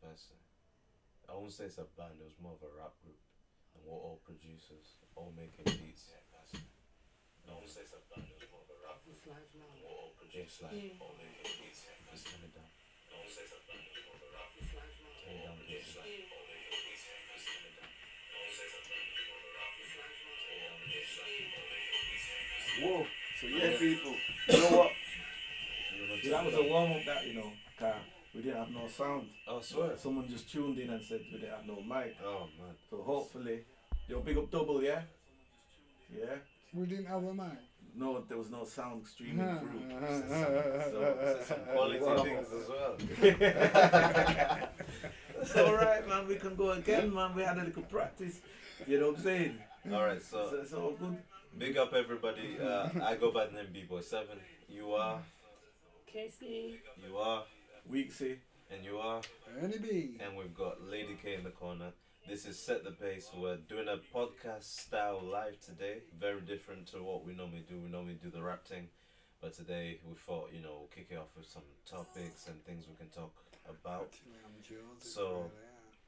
personally. I won't say it's a band, it was more of a rap group. And we're all producers, all making beats. Yeah, personally. I won't say it's a band, it was more of a rap group. It's like now. We're all producers, all making beats. Yeah, just turn it down. I won't say it's a band, it was more of a rap group. It's like now. Turn it down, please. All making beats. Yeah, just turn it down. I won't say it's a band, it was more of a rap group. It's like now. All making beats. Yeah, just turn it down. Whoa. So yeah, people. You know what? You wanna Yeah, that turn was it a down? warm up. That, you know, we didn't have no sound. Oh, I swear. Someone just tuned in and said we didn't have no mic. Oh, man. So hopefully, yo, big up double, yeah, yeah. We didn't have a mic. No, there was no sound streaming through. So some quality Wow. things as well. It's all right, man. We can go again, man. We had a little practice. You know what I'm saying? Alright, So so it's all good. big up everybody. I go by the name B-Boy7. You are, Casey. you are, Weeksy. and you are. Ernie B. And we've got Lady K in the corner. This is Set the Pace. We're doing a podcast style live today. Very different to what we normally do. We normally do the rap thing. But today we thought, we'll kick it off with some topics and things we can talk about. So,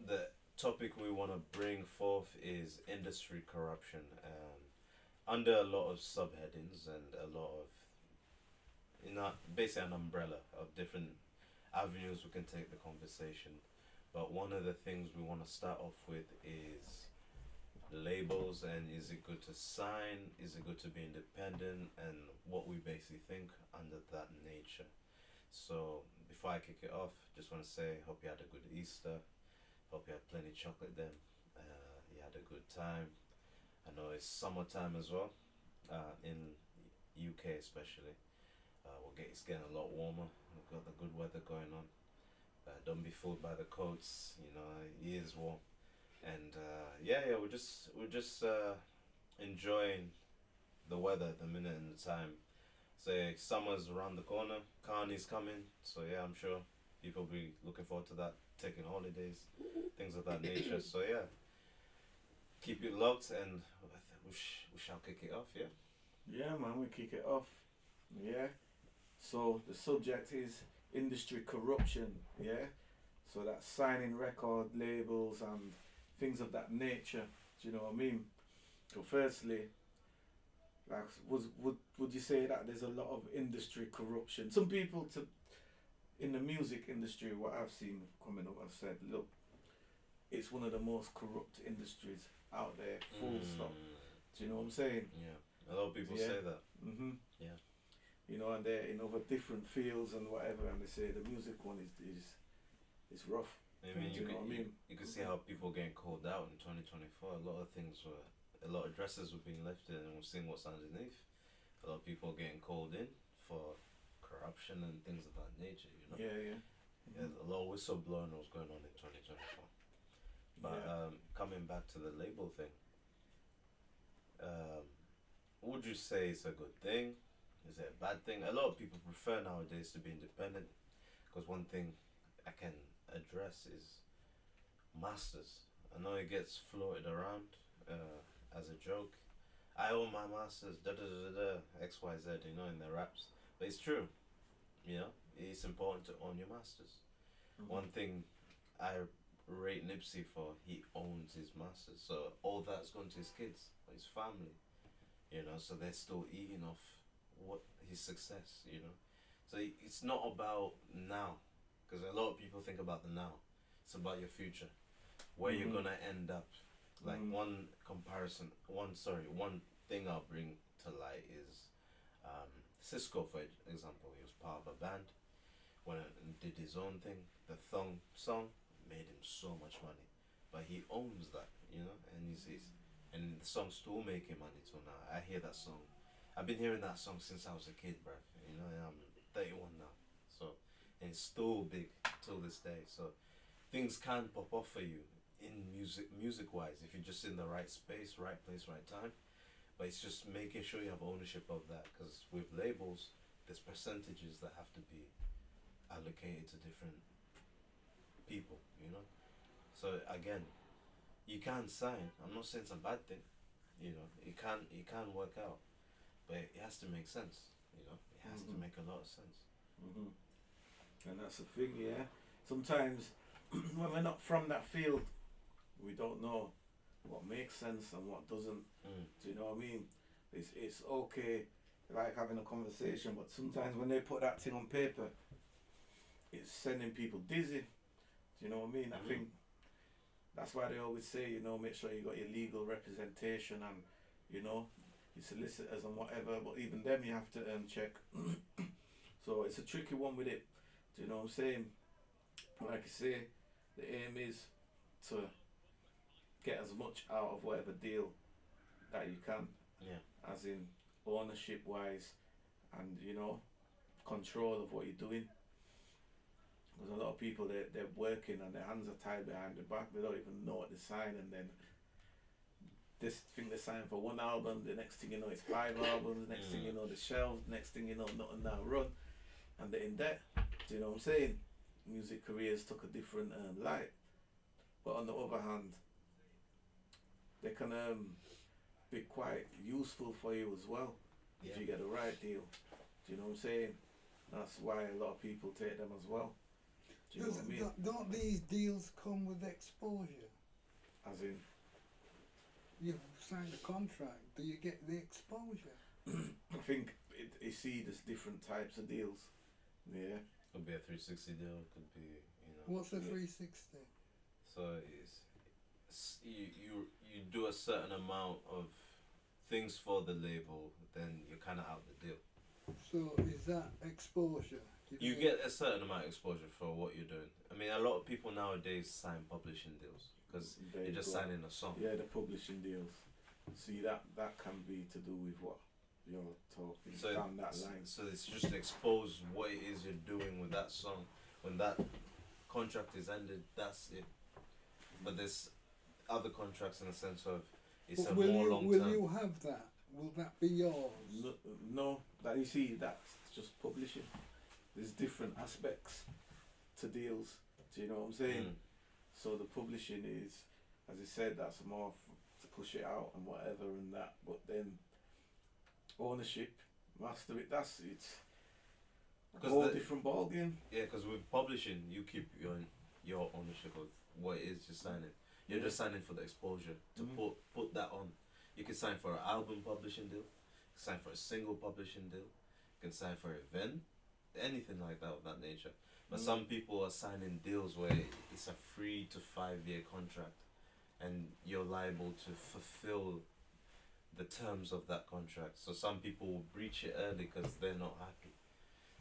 the topic we want to bring forth is industry corruption. Under a lot of subheadings and a lot of, basically an umbrella of different avenues we can take the conversation. But one of the things we want to start off with is labels, and is it good to sign? Is it good to be independent? And what we basically think under that nature. So before I kick it off, just want to say, hope you had a good Easter. Hope you had plenty of chocolate then. You had a good time. I know it's summertime as well, in UK especially. It's getting a lot warmer. We've got the good weather going on. Don't be fooled by the coats. It is warm, and we're just enjoying the weather at the minute and the time. Say summer's around the corner. Carney's coming, so yeah, I'm sure people will be looking forward to that. Taking holidays, things of that nature. So yeah, keep it locked, and we shall kick it off. Yeah. Yeah, man, we kick it off. Yeah. So the subject is industry corruption. Yeah. So that's signing record labels and things of that nature. Do you know what I mean? So firstly, like, would you say that there's a lot of industry corruption? Some people in the music industry, what I've seen coming up, have said, look, it's one of the most corrupt industries out there. Full stop. Do you know what I'm saying? Yeah. A lot of people say that. Yeah. And they're in other different fields and whatever, and they say the music one is rough. I mean, Do you know what I mean? you can see how people are getting called out in 2024. A lot of dresses were being lifted, and we're seeing what's underneath. A lot of people are getting called in for corruption and things of that nature. Yeah. Yeah, a lot of whistleblowing was going on in 2024. But coming back to the label thing, would you say it's a good thing? Is it a bad thing? A lot of people prefer nowadays to be independent, because one thing I can address is masters. I know it gets floated around as a joke. I own my masters, XYZ, in their raps. But it's true. It's important to own your masters. One thing I rate Nipsey for, he owns his masters. So all that's going to his kids, his family. So they're still eating off what his success. So it's not about now, because a lot of people think about the now. It's about your future, where you're gonna end up. Like one thing I'll bring to light is Cisco, for example. He was part of a band, went and did his own thing. The Thong song made him so much money, but he owns that, and the song's still making money till now. I hear that song. I've been hearing that song since I was a kid, bruv. I'm 31 now, so, and it's still big till this day. So things can pop off for you in music wise, if you're just in the right space, right place, right time. But it's just making sure you have ownership of that, because with labels, there's percentages that have to be allocated to different people. So again, you can sign. I'm not saying it's a bad thing. It can work out, but it has to make sense. It has to make a lot of sense. And that's the thing, yeah. Sometimes when we're not from that field, we don't know what makes sense and what doesn't. Do you know what I mean? It's okay, like having a conversation, but sometimes when they put that thing on paper, it's sending people dizzy. Do you know what I mean? I think that's why they always say, you know, make sure you got your legal representation and, you know, your solicitors and whatever. But even them, you have to check. So it's a tricky one with it. Do you know what I'm saying? Like I say, the aim is to get as much out of whatever deal that you can. Yeah. As in ownership wise, and you know, control of what you're doing. Because a lot of people they're working and their hands are tied behind their back. They don't even know what they sign, and then this thing they sign for one album. The next thing you know, it's 5 albums. Next thing you know, the shelved. Next thing you know, nothing now run, and they're in debt. Do you know what I'm saying? Music careers took a different light, but on the other hand, they can be quite useful for you as well if you get the right deal. Do you know what I'm saying? That's why a lot of people take them as well. Do you know what I mean? Don't these deals come with exposure? As in, You've signed a contract. Do you get the exposure? I think you see there's different types of deals. Yeah. Could be a 360 deal. Could be, you know. What's a 360? So it's you do a certain amount of things for the label, then you're kind of out the deal. So is that exposure? You get a certain amount of exposure for what you're doing. I mean, a lot of people nowadays sign publishing deals because you're just signing a song. Yeah, the publishing deals. See, that can be to do with what you're talking down that line. So it's just to expose what it is you're doing with that song. When that contract is ended, that's it. But there's other contracts in the sense of it's a more long term. Will you have that? Will that be yours? No, that you see, that's just publishing. There's different aspects to deals. Do you know what I'm saying? So the publishing is, as I said, that's more to push it out and whatever and that. But then ownership, master it. It's a whole different ball game. Yeah, because with publishing, you keep your ownership of what it is you're signing. You're just signing for the exposure to put that on. You can sign for an album publishing deal. You can sign for a single publishing deal. You can sign for an event, anything like that of that nature. But some people are signing deals where it's a 3 to 5 year contract, and you're liable to fulfill the terms of that contract. So some people will breach it early because they're not happy.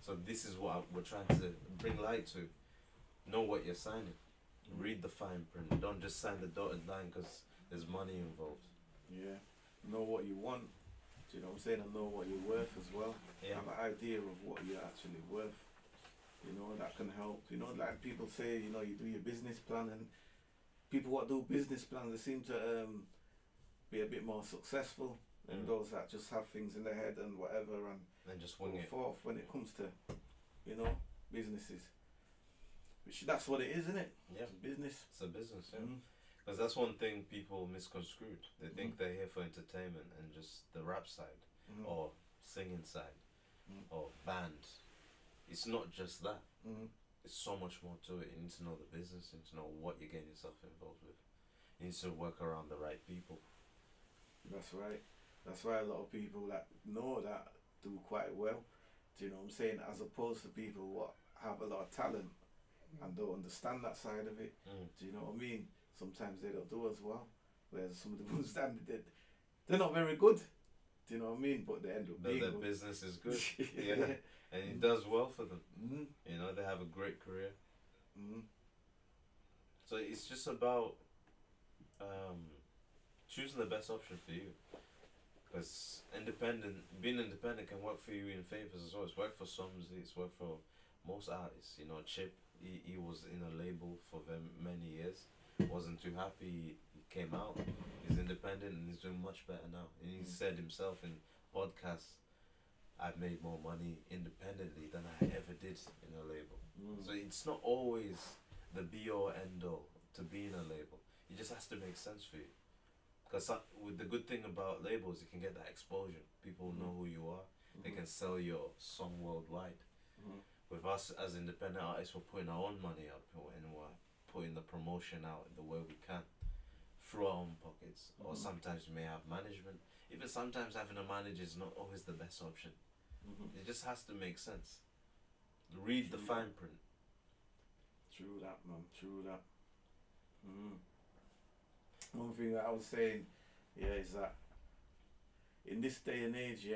So this is what we're trying to bring light to. Know what you're signing. Read the fine print. Don't just sign the dotted line because there's money involved. Yeah. Know what you want. Do you know what I'm saying? And know what you're worth as well. Yeah. Have an idea of what you're actually worth. You know, that can help. You know, like people say, you know, you do your business plan, and people what do business plans, they seem to be a bit more successful than those that just have things in their head and whatever and just wing it forth when it comes to, you know, businesses. Which that's what it is, isn't it? Yeah. It's a business. It's a business, yeah. Because that's one thing people misconstrued. They think they're here for entertainment and just the rap side or singing side or band. It's not just that. It's so much more to it. You need to know the business. You need to know what you're getting yourself involved with. You need to work around the right people. That's right. That's why a lot of people that know that do quite well. Do you know what I'm saying? As opposed to people what have a lot of talent and don't understand that side of it. Do you know what I mean? Sometimes they don't do as well. Whereas some of the ones that they're not very good. Do you know what I mean? But they end up being their good. business is good. Yeah. And it does well for them. You know, they have a great career. So it's just about choosing the best option for you. Because being independent can work for you in favors as well. It's worked for Somsy, it's worked for most artists. You know, Chip, he was in a label for many years. Wasn't too happy, he came out. He's independent and he's doing much better now. And he said himself in podcasts, I've made more money independently than I ever did in a label. So it's not always the be all end all to be in a label. It just has to make sense for you. Because with the good thing about labels, you can get that exposure. People know who you are. They can sell your song worldwide. With us as independent artists, we're putting our own money up and we're putting the promotion out in the way we can through our own pockets, or sometimes we may have management. Even sometimes having a manager is not always the best option. It just has to make sense. Read the fine print. True that, man. True that. One thing that I was saying, is that in this day and age,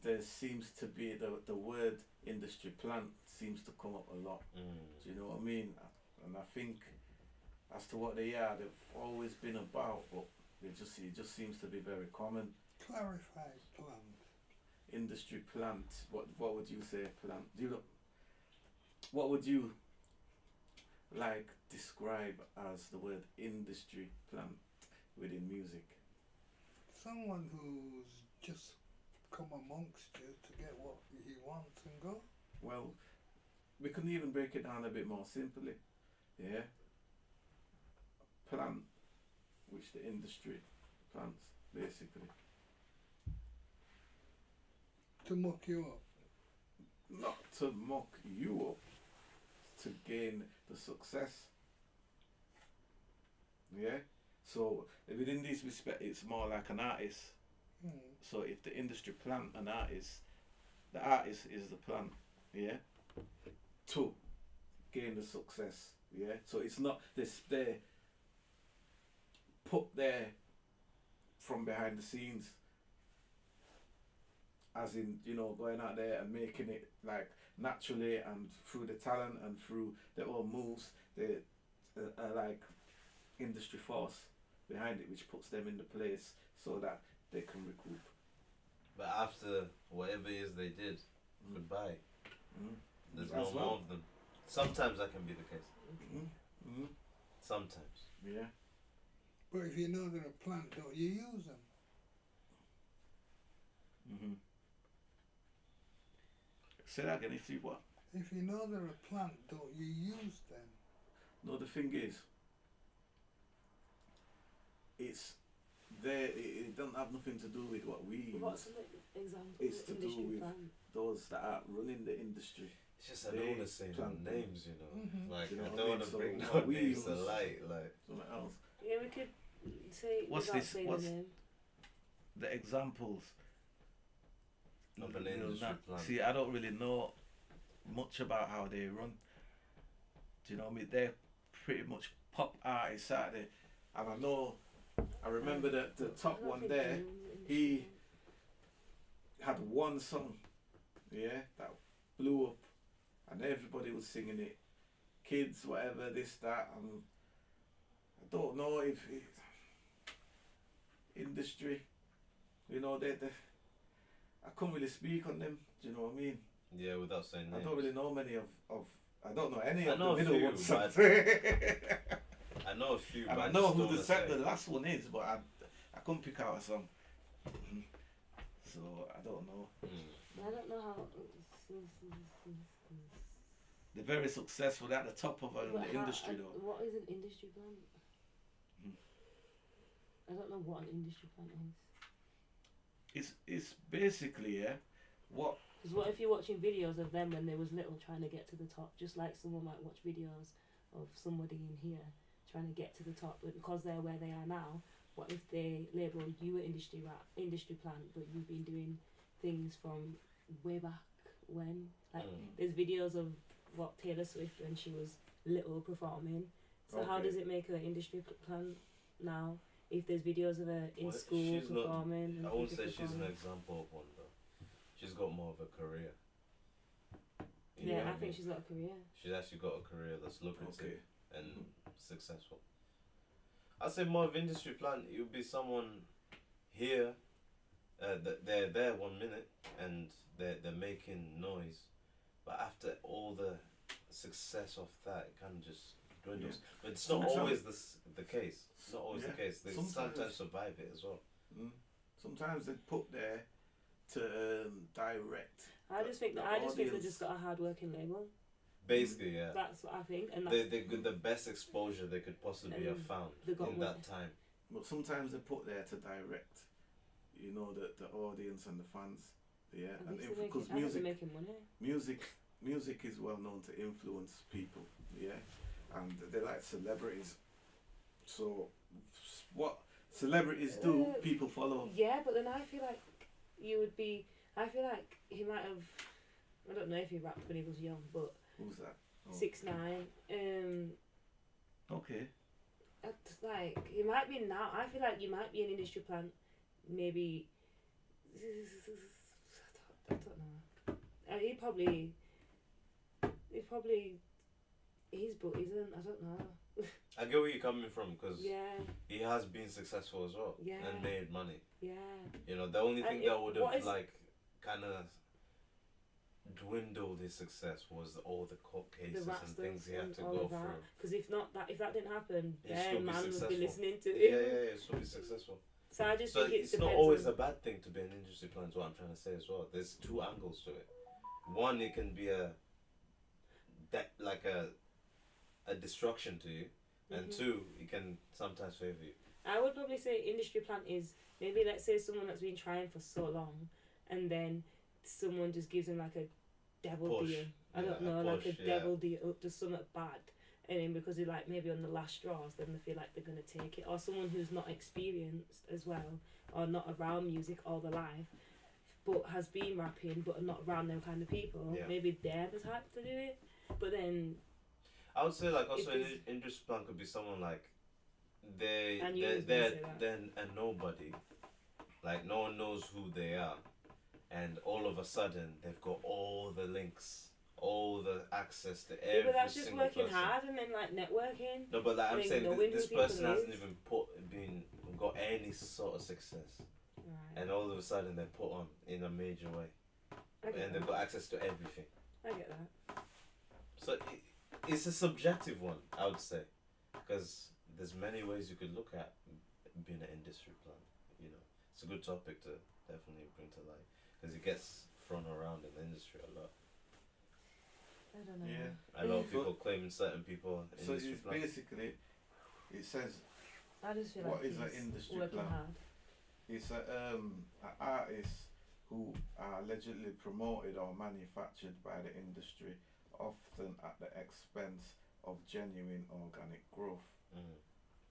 there seems to be the word industry plant seems to come up a lot. Do you know what I mean? And I think as to what they are, they've always been about, but it just seems to be very common. Clarify plant. Industry plant. What would you say plant? What would you like describe as the word industry plant within music? Someone who's just come amongst you to get what he wants and go. Well, we can even break it down a bit more simply. Yeah. Plant, which the industry plants, basically. To muck you up. Not to muck you up, to gain the success. Yeah. So within this respect, it's more like an artist. So if the industry plant an artist, the artist is the plant. Yeah. To gain the success. Yeah. So it's not this they're put there from behind the scenes. As in, going out there and making it like naturally and through the talent and through their own moves, they like industry force behind it, which puts them in the place so that they can recoup. But after whatever it is they did, goodbye. There's no As well. more of them. Sometimes that can be the case. Sometimes. Yeah. But if you know they're a plant, don't you use them? Say that again. If you what? If you know they're a plant, don't you use them? No, the thing is, it's there. It doesn't have nothing to do with what we use. What's an example It's of to do industry with plan? those that are running the industry. It's just I don't want to say no Plant. names, Like Do you know I what don't I want mean? to So bring what no we names to use- light. Like Something else. Yeah, we could say What's without this? saying What's- the name. The examples. of an Well, industry not- plan. See, I don't really know much about how they run. Do you know what I mean? They're pretty much pop artists out there, and I remember the top I don't one think there. anyone's industry He plan. had one song, that blew up, and everybody was singing it. Kids, whatever, this, that, and I don't know if it's industry. They I can't really speak on them. Do you know what I mean? Yeah, without saying names. I don't really know many of I don't know any I of know the a middle few, ones. but And I know a few, but I I know just who don't the wanna say. last one is, but I couldn't pick out a song. So I don't know. I don't know how. They're very successful. They're at the top of But the how- industry though. What is an industry plan? I don't know what an industry plan is. It's basically what Because what if you're watching videos of them when they was little trying to get to the top, just like someone might watch videos of somebody in here trying to get to the top, but because they're where they are now, what if they label you an industry plant, but you've been doing things from way back when? Like there's videos of what Taylor Swift when she was little performing. So how Okay. does it make her an industry plant now? If there's videos of her in Well, school she's not- performing, and I won't people say she's an performing. example of one though. She's got more of a career. You know Yeah, what I mean? think she's got a career. She's actually got a career that's lucrative okay. and successful. I'd say more of industry plan. It would be someone here. That they're there 1 minute and they're making noise, but after all the success of that, it kind of just dwindles. Yeah. But it's not Sometimes- always the case. It's not always Yeah. the case. They sometimes survive it as well. Sometimes they put there to direct. I just think the they audience. just got a hard working label. Basically, yeah. That's what I think, and They got the best exposure they could possibly have found they got in one- that time. But sometimes they put there to direct, the audience and the fans. Yeah, I and think they're because making money. music is well known to influence people. Yeah, and they're like celebrities. So what celebrities do, people follow. Yeah, but then I feel like you would be. I feel like he might have. I don't know if he rapped when he was young, but Who's that? Oh. 6ix9ine. Okay. It's like he might be now. I feel like you might be an industry plant. Maybe. I don't know. And he probably. He's but isn't. I don't know. I get where you're coming from because Yeah. he has been successful as well Yeah. and made money. Yeah. You know, the only And thing it- that would what have is- like kind of dwindled his success was all the court The cases rap and stuff things he had and to all go of that. through. Because if that didn't happen, He'd then still be man would be successful. listening to Yeah, it. it's still be successful. So I just So think it's it not depends always on- a bad thing to be an industry plant. Is what I'm trying to say as well. There's two angles to it. One, it can be a destruction to you, and Mhm. two, it can sometimes favor you. I would probably say industry plant is maybe, let's say, someone that's been trying for so long, and then someone just gives them like a devil Push. deal. I Yeah, don't a know, like a push, yeah. devil deal, just something bad. And then because they're like maybe on the last straws, then they feel like they're gonna take it. Or someone who's not experienced as well, or not around music all their life, but has been rapping, but are not around them kind of people. Yeah. Maybe they're the type to do it. But then I would say like also If an it's- industry plant could be someone like I knew you was gonna say that. then a nobody, like no one knows who they are, and all of a sudden they've got all the links, all the access to yeah, every but that's just single working person. hard and then like networking. No, but like I'm Like, saying, knowing this who people person hasn't is. even got any sort of success, Right. and all of a sudden they're put on in a major way, I get and they've that. got access to everything. I get that. So it's a subjective one, I would say, because there's many ways you could look at being an industry plant. You know, it's a good topic to definitely bring to light because it gets thrown around in the industry a lot. I don't know. Yeah. A lot of So- people claiming certain people So industry it's plants. basically, it says I just feel What like is an he's industry working plant? hard. it's a artists who are allegedly promoted or manufactured by the industry, often at the expense of genuine organic growth. Mm.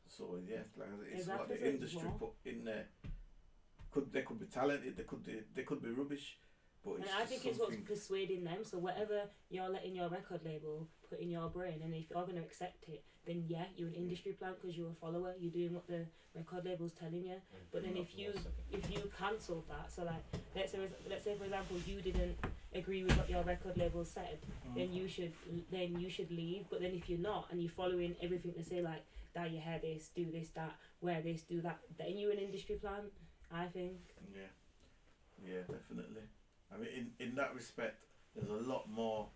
So yes, like it's Exactly, what the so it's industry raw. put in there. They could be talented, they could be rubbish, but And it's I just think it's what's something. persuading them. So whatever you're letting your record label put in your brain, and if you're going to accept it, then yeah, you're an industry plant because you're a follower. You're doing what the record label's telling you. But then if you cancelled that, so like let's say for example you didn't agree with what your record label said, then you should leave. But then if you're not and you're following everything they say, like dye your hair this, do this, that, wear this, do that, then you're an industry plant. I think. Yeah, definitely. I mean, in that respect, there's a lot more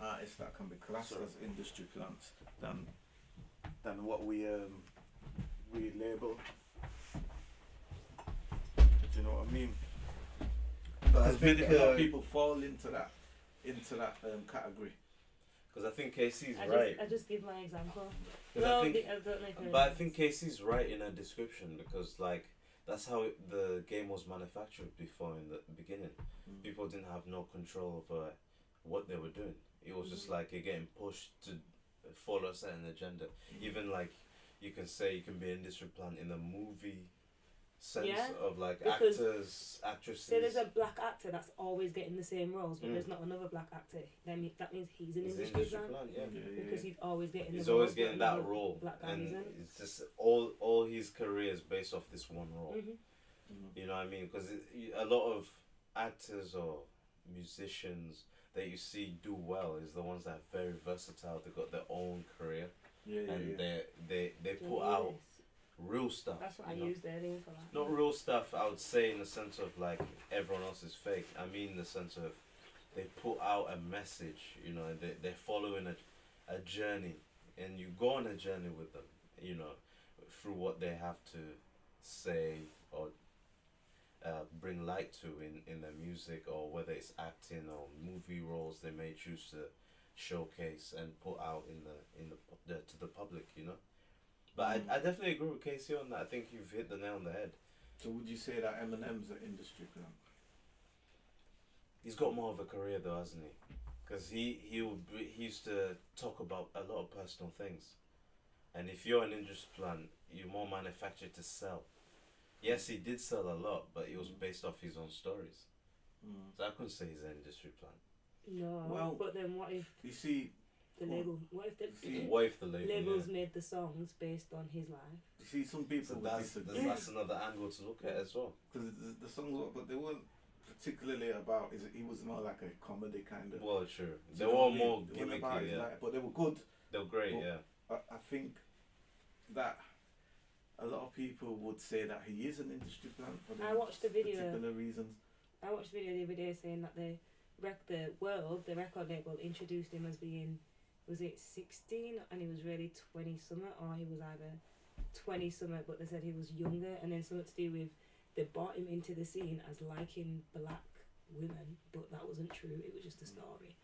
artists that can be classed as industry plants than what we label. Do you know what I mean? But I Because think a lot of people fall into that category. because I think Casey's I right. just give my example. 'Cause No, I think, I don't know if it but I is. think Casey's right in her description because like that's how the game was manufactured before in the beginning. Mm. People didn't have no control over what they were doing. It was just like you're getting pushed to follow a certain agenda. Even like you can say you can be an industry plant in the movie sense Yeah, of like because actors, actresses. Say there's a black actor that's always getting the same roles, but Mm. there's not another black actor. Then that means he's an He's an industry industry plant plant, yeah. because he's always getting. He's the always roles, but getting that another role, Black guy and isn't. it's just all his career is based off this one role. Mhm. You know what I mean? Because a lot of actors or musicians that you see do well is the ones that are very versatile. They got their own career, and they put out real stuff. That's what I you know? use their name for that. Not real stuff, I would say, in the sense of like everyone else is fake. I mean, in the sense of they put out a message, you know, and they're following a journey, and you go on a journey with them, you know, through what they have to say or bring light to in their music, or whether it's acting or movie roles they may choose to showcase and put out to the public, you know. But I definitely agree with Casey on that. I think you've hit the nail on the head. So would you say that Eminem's an industry plant? He's got more of a career though, hasn't he? Because he used to talk about a lot of personal things. And if you're an industry plant, you're more manufactured to sell. Yes, he did sell a lot, but it was based off his own stories. So I couldn't say he's an industry plant. No. Well, but then what if You see, the label? What if the What if the label? labels made the songs based on his life? you see some people So would that's disagree another angle to look at as well. because the songs, but they weren't particularly about. He was more like a comedy kind of. Well, true. Do They you know were what I mean? more They weren't about gimmicky, his yeah. life, but they were good. They were great, But- yeah. I think that a lot of people would say that he is an industry plant for I watched a video. particular reasons. I watched a video the other day saying that the record label introduced him as being, was it 16 and he was really 20 something, or he was either 20 something but they said he was younger, and then something to do with they brought him into the scene as liking black women, but that wasn't true. It was just a story.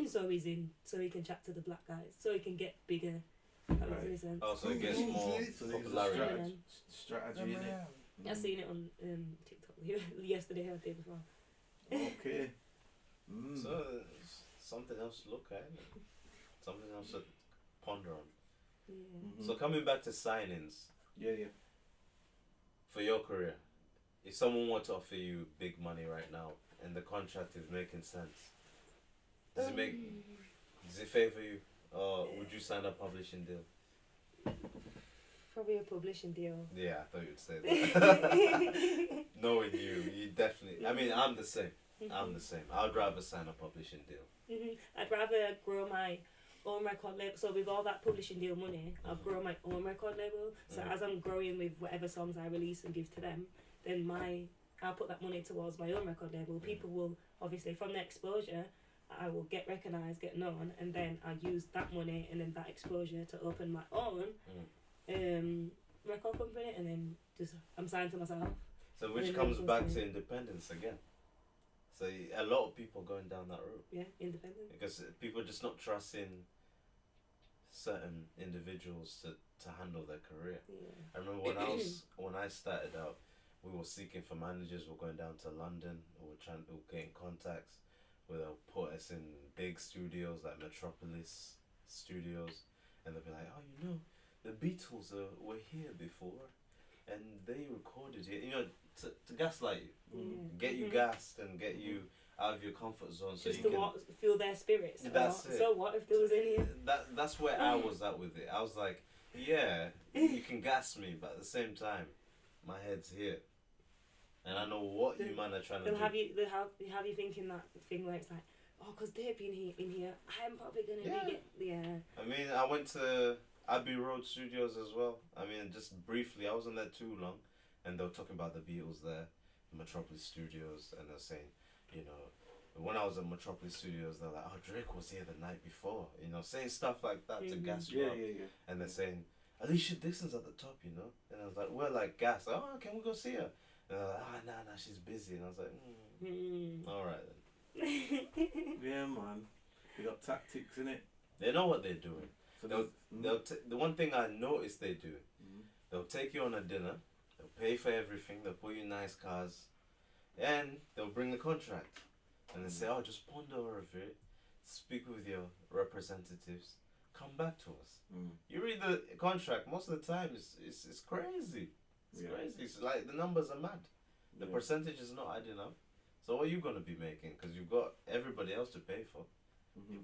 So he's in, so he can chat to the black guys, so he can get bigger. That makes any sense. Also, it gets Who's more it? So there's a popularity. Eminem. strategy in it. Eminem. I seen it on TikTok yesterday or the day before. Okay. So something else to look at, innit? Something else to ponder on. Yeah. So coming back to signings yeah. for your career, if someone were to offer you big money right now and the contract is making sense, does it favour you, or would you sign a publishing deal? Probably a publishing deal. Yeah, I thought you'd say that. Knowing you definitely. I mean, I'm the same. I'm the same. I'd rather sign a publishing deal. I'd rather grow my own record label. So with all that publishing deal money, I'll grow my own record label. So as I'm growing with whatever songs I release and give to them, then I'll put that money towards my own record label. People will obviously, from the exposure, I will get recognised, get known, and then I'll use that money and then that exposure to open my own record company, and then just I'm signed to myself. So which Yeah, comes that's back what to independence again. So a lot of people going down that route Yeah, independent. because people just not trusting certain individuals to handle their career. Yeah. I remember when I started out, we were seeking for managers. We're going down to London. We were getting contacts where they'll put us in big studios like Metropolis Studios, and they'll be like, "Oh, you know, the Beatles were here before, and they recorded it." You know, to gaslight you, get you gassed and get you out of your comfort zone, so Just you to can. feel their spirits. That's it. So what if there was any? That's where I was at with it. I was like, yeah, you can gas me, but at the same time, my head's here, and I know what you man are trying to They'll do. have you thinking that thing where it's like, oh, because they've been in here, I'm probably gonna be I mean, I went to Abbey Road Studios as well. I mean, just briefly, I wasn't there too long, and they were talking about the Beatles there, Metropolis Studios, and they're saying, you know, when I was at Metropolis Studios, they're like, "Oh, Drake was here the night before," you know, saying stuff like that to gas you Yeah, up. yeah. And they're saying, Alicia Dixon's at the top, you know? And I was like, we're like gas. Oh, can we go see her? And they're like, nah, she's busy. And I was like, all right then. Yeah, man. They got tactics in it. They know what they're doing. So The one thing I noticed they do, they'll take you on a dinner, they'll pay for everything, they'll put you in nice cars, and they'll bring the contract. And they say, oh, just ponder over it, speak with your representatives, come back to us. You read the contract, most of the time it's crazy. It's crazy. It's like the numbers are mad. The percentage is not adding up. So what are you going to be making? Because you've got everybody else to pay for.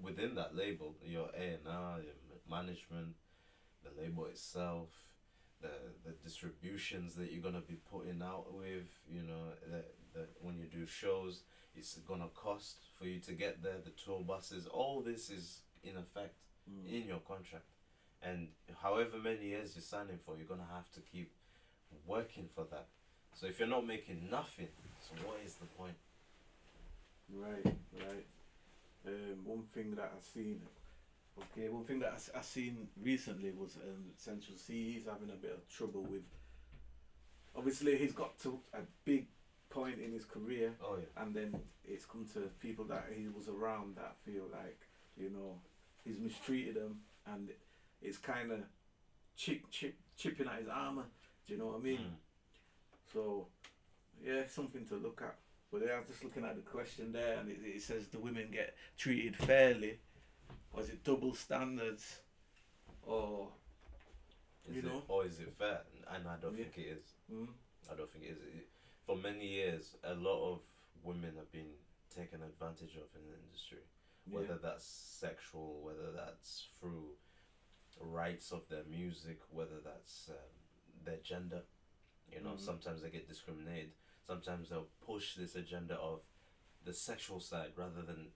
Within that label, your A&R, your management, the label itself, the distributions that you're going to be putting out with, you know, the when you do shows, it's going to cost for you to get there, the tour buses, all this is in effect in your contract. And however many years you're signing for, you're going to have to keep working for that. So if you're not making nothing, so what is the point? Right. One thing that I seen recently was Central C. He's having a bit of trouble with. Obviously, he's got to a big point in his career, and then it's come to people that he was around that feel like, you know, he's mistreated them, and it's kind of chipping at his armor. Do you know what I mean? So, yeah, something to look at. But I was just looking at the question there, and it says the women get treated fairly, or is it double standards, or or is it fair? And I don't Yeah. think it is. Mm, I don't think it is. For many years, a lot of women have been taken advantage of in the industry, whether that's sexual, whether that's through rights of their music, whether that's their gender. You know, sometimes they get discriminated. Sometimes they'll push this agenda of the sexual side rather than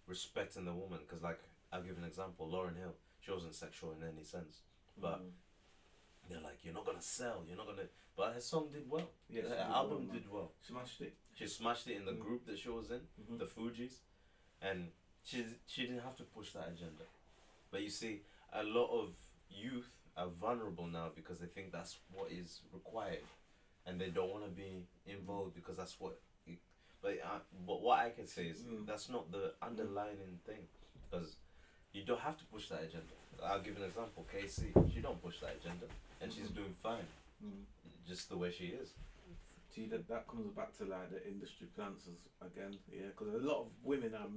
respecting the woman. Because, like, I'll give an example. Lauryn Hill, she wasn't sexual in any sense, but they're like, you're not gonna sell, you're not gonna. But her song did well. Yes, her it did album well, did well. smashed it. She smashed it in the group that she was in, the Fugees, and she didn't have to push that agenda. But you see, a lot of youth are vulnerable now because they think that's what is required, and they don't want to be involved because that's what. But what I can say is that's not the underlying thing, because you don't have to push that agenda. I'll give an example. KC, she don't push that agenda, and she's doing fine, just the way she is. See, that comes back to like the industry plants again, yeah, because a lot of women are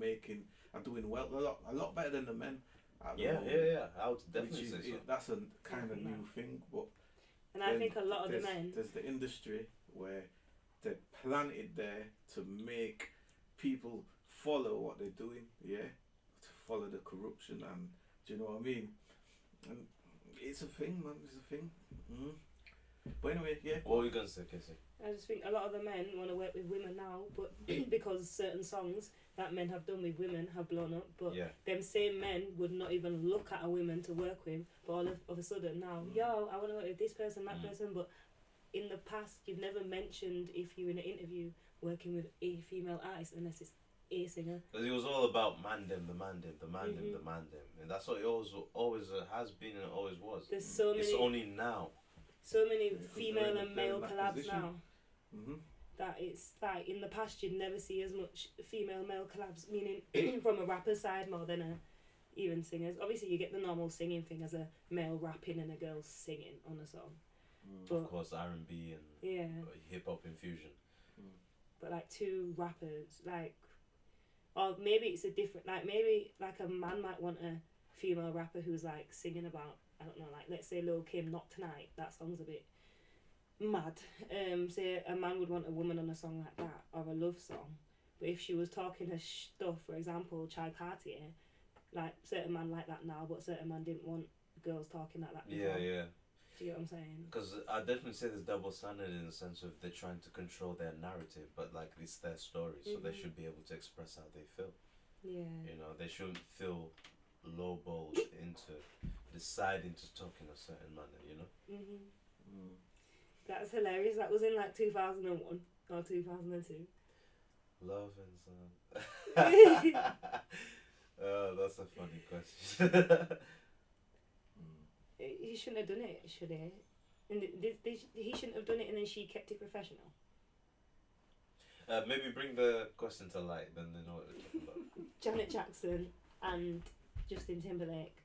doing well, a lot better than the men. Yeah. I would definitely say so. That's a kind of new thing, but And I think a lot of the men. There's the industry where they're planted there to make people follow what they're doing, yeah, to follow the corruption, and do you know what I mean? And it's a thing, man. It's a thing. But anyway, yeah. What were you gonna say, Casey? I just think a lot of the men want to work with women now, but because certain songs that men have done with women have blown up, but them same men would not even look at a woman to work with, but all of a sudden now, yo, I want to work with this person, that person, but in the past you've never mentioned, if you're in an interview, working with a female artist unless it's a singer. Because it was all about man them, and that's what it always has been and always was. There's so many. It's only now. So many female and male collabs position now. That it's like in the past you'd never see as much female male collabs, meaning from a rapper's side more than even singers. Obviously you get the normal singing thing as a male rapping and a girl singing on a song. But, of course, R&B and hip hop infusion. But like two rappers, like, or maybe it's a different, like maybe like a man might want a female rapper who's like singing about, I don't know, like let's say Lil Kim, Not Tonight. That song's a bit mad. Say a man would want a woman on a song like that, or a love song. But if she was talking her stuff, for example, Child Cartier, like certain man like that now, but certain man didn't want girls talking like that before. Yeah. Do you get what I'm saying? Because I definitely say there's double standard in the sense of they're trying to control their narrative, but like it's their story, so they should be able to express how they feel. Yeah. You know, they shouldn't feel lowballed into deciding to talk in a certain manner, you know? That's hilarious. That was in like 2001 or 2002. Love and song. Oh, that's a funny question. He shouldn't have done it, should he? And he shouldn't have done it, and then she kept it professional. Maybe bring the question to light, then they know what we're talking about. Janet Jackson and Justin Timberlake.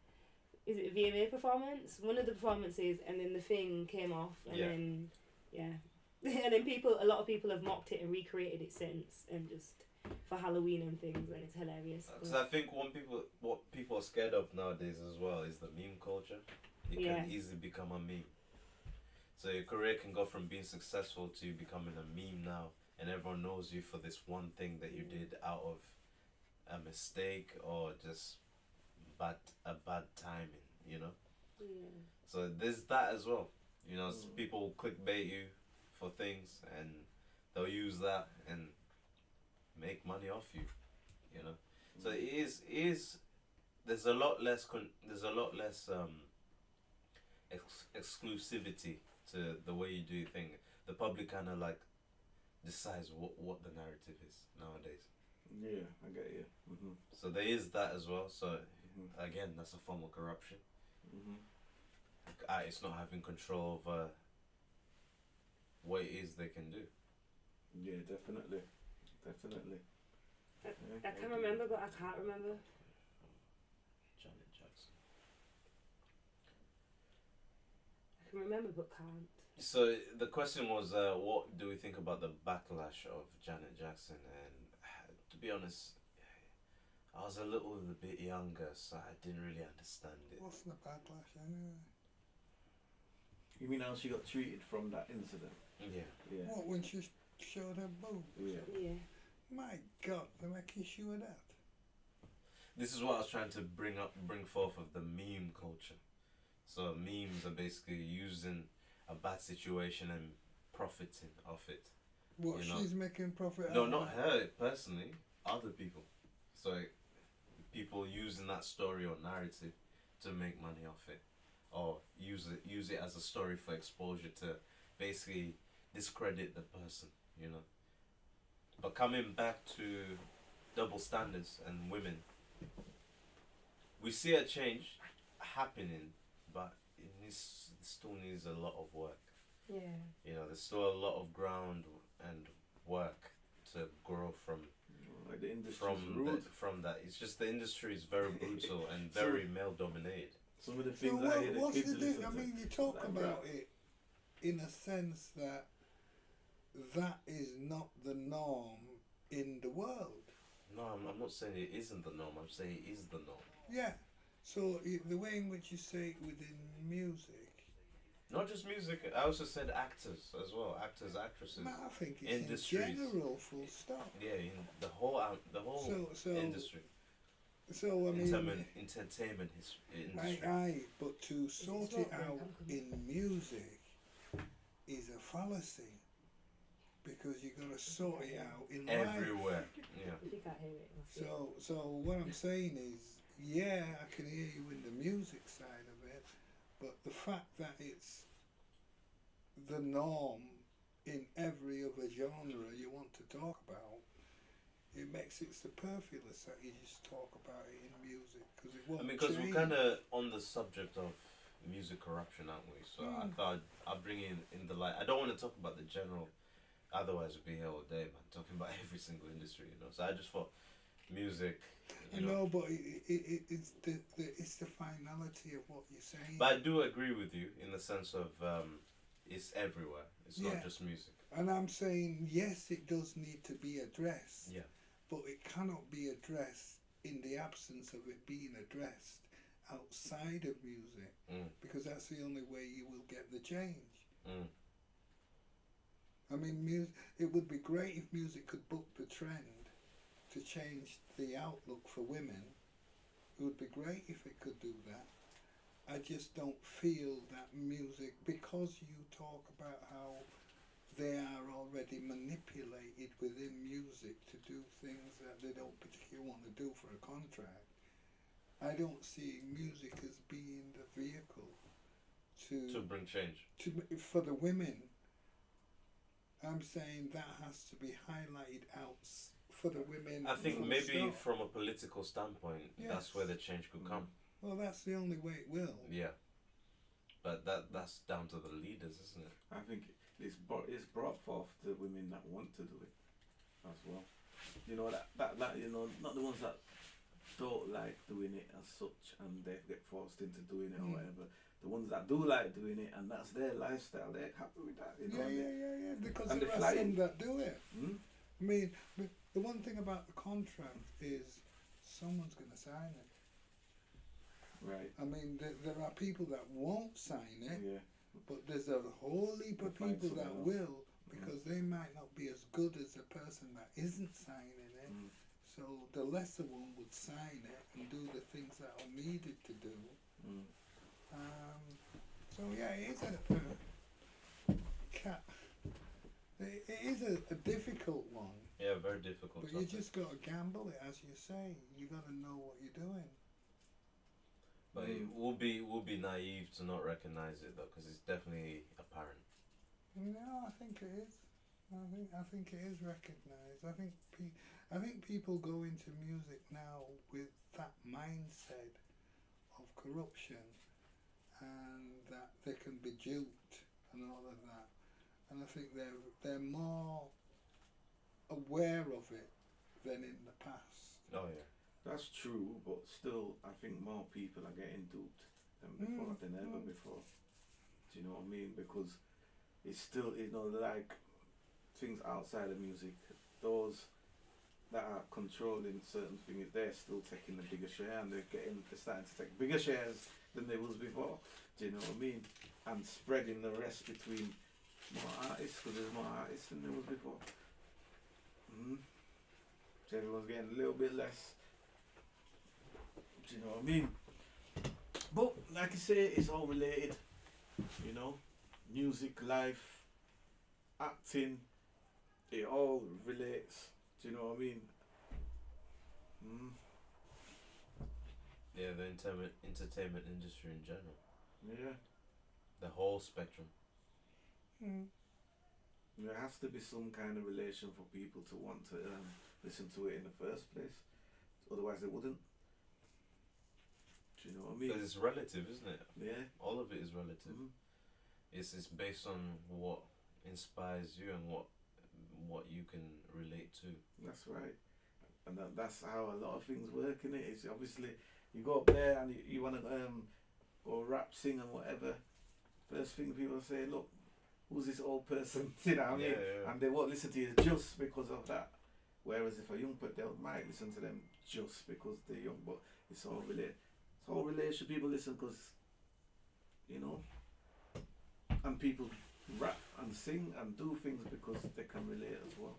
Is it a VMA performance? One of the performances, and then the thing came off, and then and then a lot of people have mocked it and recreated it since, and just for Halloween and things, and it's hilarious. Because I think what people are scared of nowadays as well is the meme culture. It can easily become a meme. So your career can go from being successful to becoming a meme now, and everyone knows you for this one thing that you did out of a mistake or just a bad timing, you know? Yeah. So there's that as well. You know, people will clickbait you for things, and they'll use that and make money off you, you know? So it is there's a lot less exclusivity to the way you do your thing. The public kind of like decides what the narrative is nowadays. Yeah, I get you. So there is that as well. So again, that's a form of corruption. It's not having control over what it is they can do. Yeah, definitely. I can remember, but I can't remember. Janet Jackson. I can remember but can't. So the question was, what do we think about the backlash of Janet Jackson? And to be honest, I was a little bit younger, so I didn't really understand it. What's the backlash anyway? You mean how she got treated from that incident? Yeah. Yeah. What, when she showed her boobs? Yeah. Yeah. My God, they make issue with that. This is what I was trying to bring forth of the meme culture. So memes are basically using a bad situation and profiting off it. What, You know? she's making profit No, out not of it? her personally, other people. So people using that story or narrative to make money off it, or use it as a story for exposure to basically discredit the person, you know. But coming back to double standards and women, we see a change happening, but it still needs a lot of work. Yeah. You know, there's still a lot of ground and work to grow from. Like the industry's rude. From that, it's just the industry is very brutal and very male dominated. Some of the So things I hear the what's kids the listen difference? I to. mean, you talk like about that. it in a sense that that is not the norm in the world. No, I'm not saying it isn't the norm. I'm saying it is the norm. Yeah. So the way in which you say it within music, Not just music. I also said actors as well. Actors, actresses. no, I think it's Industries. in general, full stop. Yeah, in the whole So industry. So I mean, Entertainment industry. aye, but to sort not it very out complicated. in music is a fallacy because you got to sort it out in life. Everywhere. Yeah. If you can't hear it, you'll see it. So what I'm saying is, yeah, I can hear you in the music side of it, but the fact that it's the norm in every other genre you want to talk about, it makes it superfluous that you just talk about it in music because it won't I mean, because we're change. kind of on the subject of music corruption, aren't we? So I thought I'd bring in the light. I don't want to talk about the general, otherwise we'd be here all day, man, talking about every single industry, you know. So I just thought music, I you know. know, but it's the finality of what you're saying. But I do agree with you in the sense of it's everywhere. It's Yeah. not just music. And I'm saying, yes, it does need to be addressed. Yeah. But it cannot be addressed in the absence of it being addressed outside of music. Because that's the only way you will get the change. I mean, it would be great if music could book the trend to change the outlook for women. It would be great if it could do that. I just don't feel that music, because you talk about how they are already manipulated within music to do things that they don't particularly want to do for a contract. I don't see music as being the vehicle To bring change. for the women. I'm saying that has to be highlighted out for the women. I think full maybe stop. from a political standpoint, that's Yes. where the change could come. Well, that's the only way it will. Yeah. But that's down to the leaders, isn't it? I think it's brought forth the women that want to do it as well. You know that you know, not the ones that don't like doing it as such and they get forced into doing it or whatever. The ones that do like doing it and that's their lifestyle, they're happy with that. You know? Yeah. Because And there the are flying. some that do it. Mm? I mean, the one thing about the contract is someone's going to sign it. Right. I mean, there are people that won't sign it, Yeah. but there's a whole heap of They'll find people that someone else. will, because they might not be as good as the person that isn't signing it. Mm. So the lesser one would sign it and do the things that are needed to do. Mm. So yeah, it is it is a difficult one, Yeah, very difficult. but you just got to gamble it, as you say. You got to know what you're doing. But we'll be naive to not recognize it though, because it's definitely apparent. No, I think it is. I think it is recognised. I think people go into music now with that mindset of corruption and that they can be duped and all of that. And I think they're more aware of it than in the past. Oh yeah. That's true, but still, I think more people are getting duped than before, than ever before. Do you know what I mean? Because it's still, you know, like things outside of music, those that are controlling certain things, they're still taking the bigger share, and they're starting to take bigger shares than they was before. Do you know what I mean? And spreading the rest between more artists, because there's more artists than there was before. So everyone's getting a little bit less. Do you know what I mean? But like I say, it's all related. You know, music, life, acting, it all relates. Do you know what I mean? Yeah, the entertainment industry in general. Yeah. The whole spectrum. There has to be some kind of relation for people to want to listen to it in the first place. Otherwise, they wouldn't. Do you know what I mean? Because it's relative, isn't it? Yeah. All of it is relative. It's based on what inspires you and what you can relate to. That's right. And that's how a lot of things work, innit? It's obviously, you go up there and you want to go rap, sing and whatever. First thing people say, look, who's this old person? You know what I mean? Yeah. And they won't listen to you just because of that. Whereas if a young person, they might listen to them just because they're young. But it's all related. It's all related. People listen because, you know, and people rap and sing and do things because they can relate as well.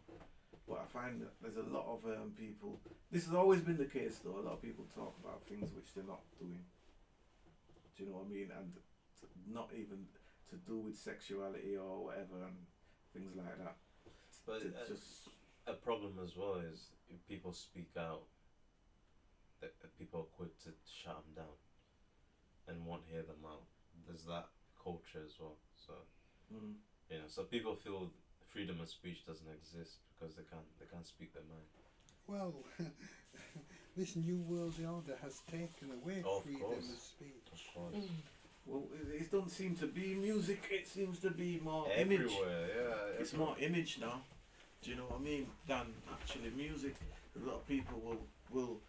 But I find that there's a lot of people, this has always been the case though, a lot of people talk about things which they're not doing. Do you know what I mean? And not even to do with sexuality or whatever and things like that. But just a problem as well is if people speak out, that people are quick to shut them down and won't hear them out. There's that culture as well. So you know, so people feel freedom of speech doesn't exist because they can't speak their mind. Well, this new world order has taken away freedom of speech. Of course. well, it don't seem to be music. It seems to be more Everywhere, image. yeah. It's more image now. Do you know what I mean? Than actually music. A lot of people will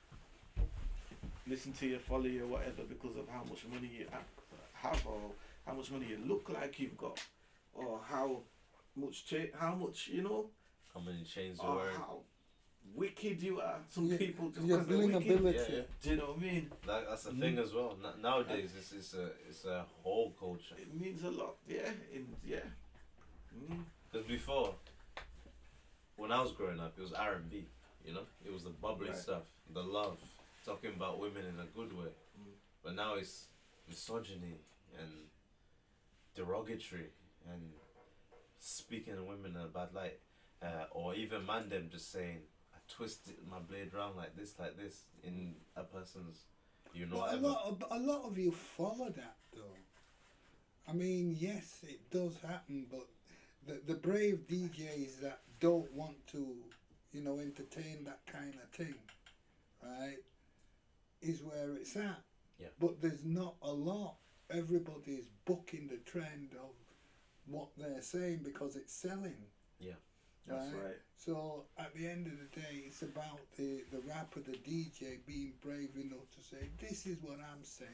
listen to you, follow you, whatever, because of how much money you have, or how much money you look like you've got, or how much you know, How many chains you're or wearing? how wicked you are. Some Yeah, people just your because they're wicked. blingability. Yeah. Do you know what I mean? That's the thing as well. Nowadays, it's a whole culture. It means a lot. Yeah. Because before, when I was growing up, it was R&B. You know, it was the bubbly Right. stuff, the love, talking about women in a good way. But now it's misogyny and derogatory and speaking of women in a bad light, or even man them just saying, I twisted my blade round like this in a person's, you know, But whatever. a lot of you follow that though. I mean, yes, it does happen, but the brave DJs that don't want to, you know, entertain that kind of thing, right, is where it's at. Yeah. But there's not a lot. Everybody's booking the trend of what they're saying because it's selling. Yeah. That's right. So at the end of the day, it's about the rapper, the DJ being brave enough to say, this is what I'm saying,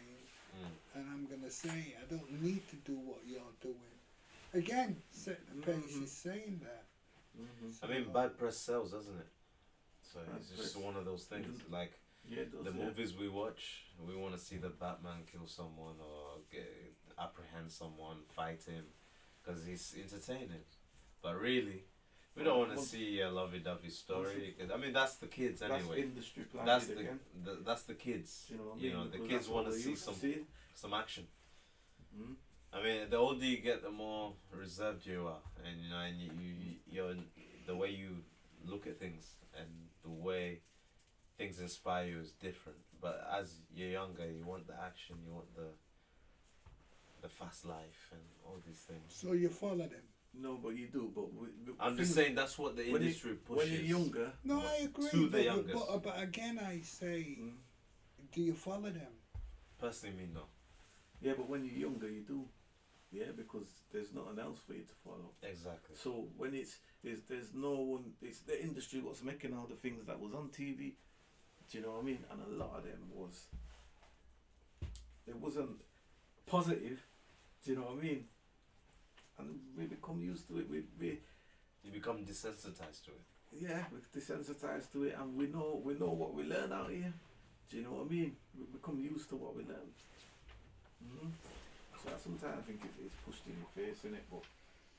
and I'm going to say it. I don't need to do what you're doing. Again, set the pace is saying that. I mean, bad press sells, doesn't it? So Bad it's just press. one of those things. Like Yeah, it does, the yeah. movies we watch, we want to see the Batman kill someone or apprehend someone, fight him, because he's entertaining. But really, we don't want to see a lovey-dovey story. 'Cause, I mean, that's the kids That's anyway. industry planted That's again. that's the kids. Do you know what I You mean? know, the Because kids that's what want to we're see used see. some action. I mean, the older you get, the more reserved you are, and you know, and you're the way you look at things and the way things inspire you is different. But as you're younger, you want the action, you want the fast life, and all these things. So you follow them. No, but you do. But I'm just saying that's what the industry pushes. When you're younger, No, I agree. To the youngest. But again, I say, do you follow them? Personally, me no. yeah, but when you're younger, you do. Yeah, because there's nothing else for you to follow. Exactly. So when there's no one, it's the industry what's making all the things that was on TV. Do you know what I mean? And a lot of them it wasn't positive. Do you know what I mean? and we become used to it. You become desensitized to it. Yeah, we're desensitized to it, and we know what we learn out here. Do you know what I mean? We become used to what we learn. So sometimes I think it's pushed in your face, innit? But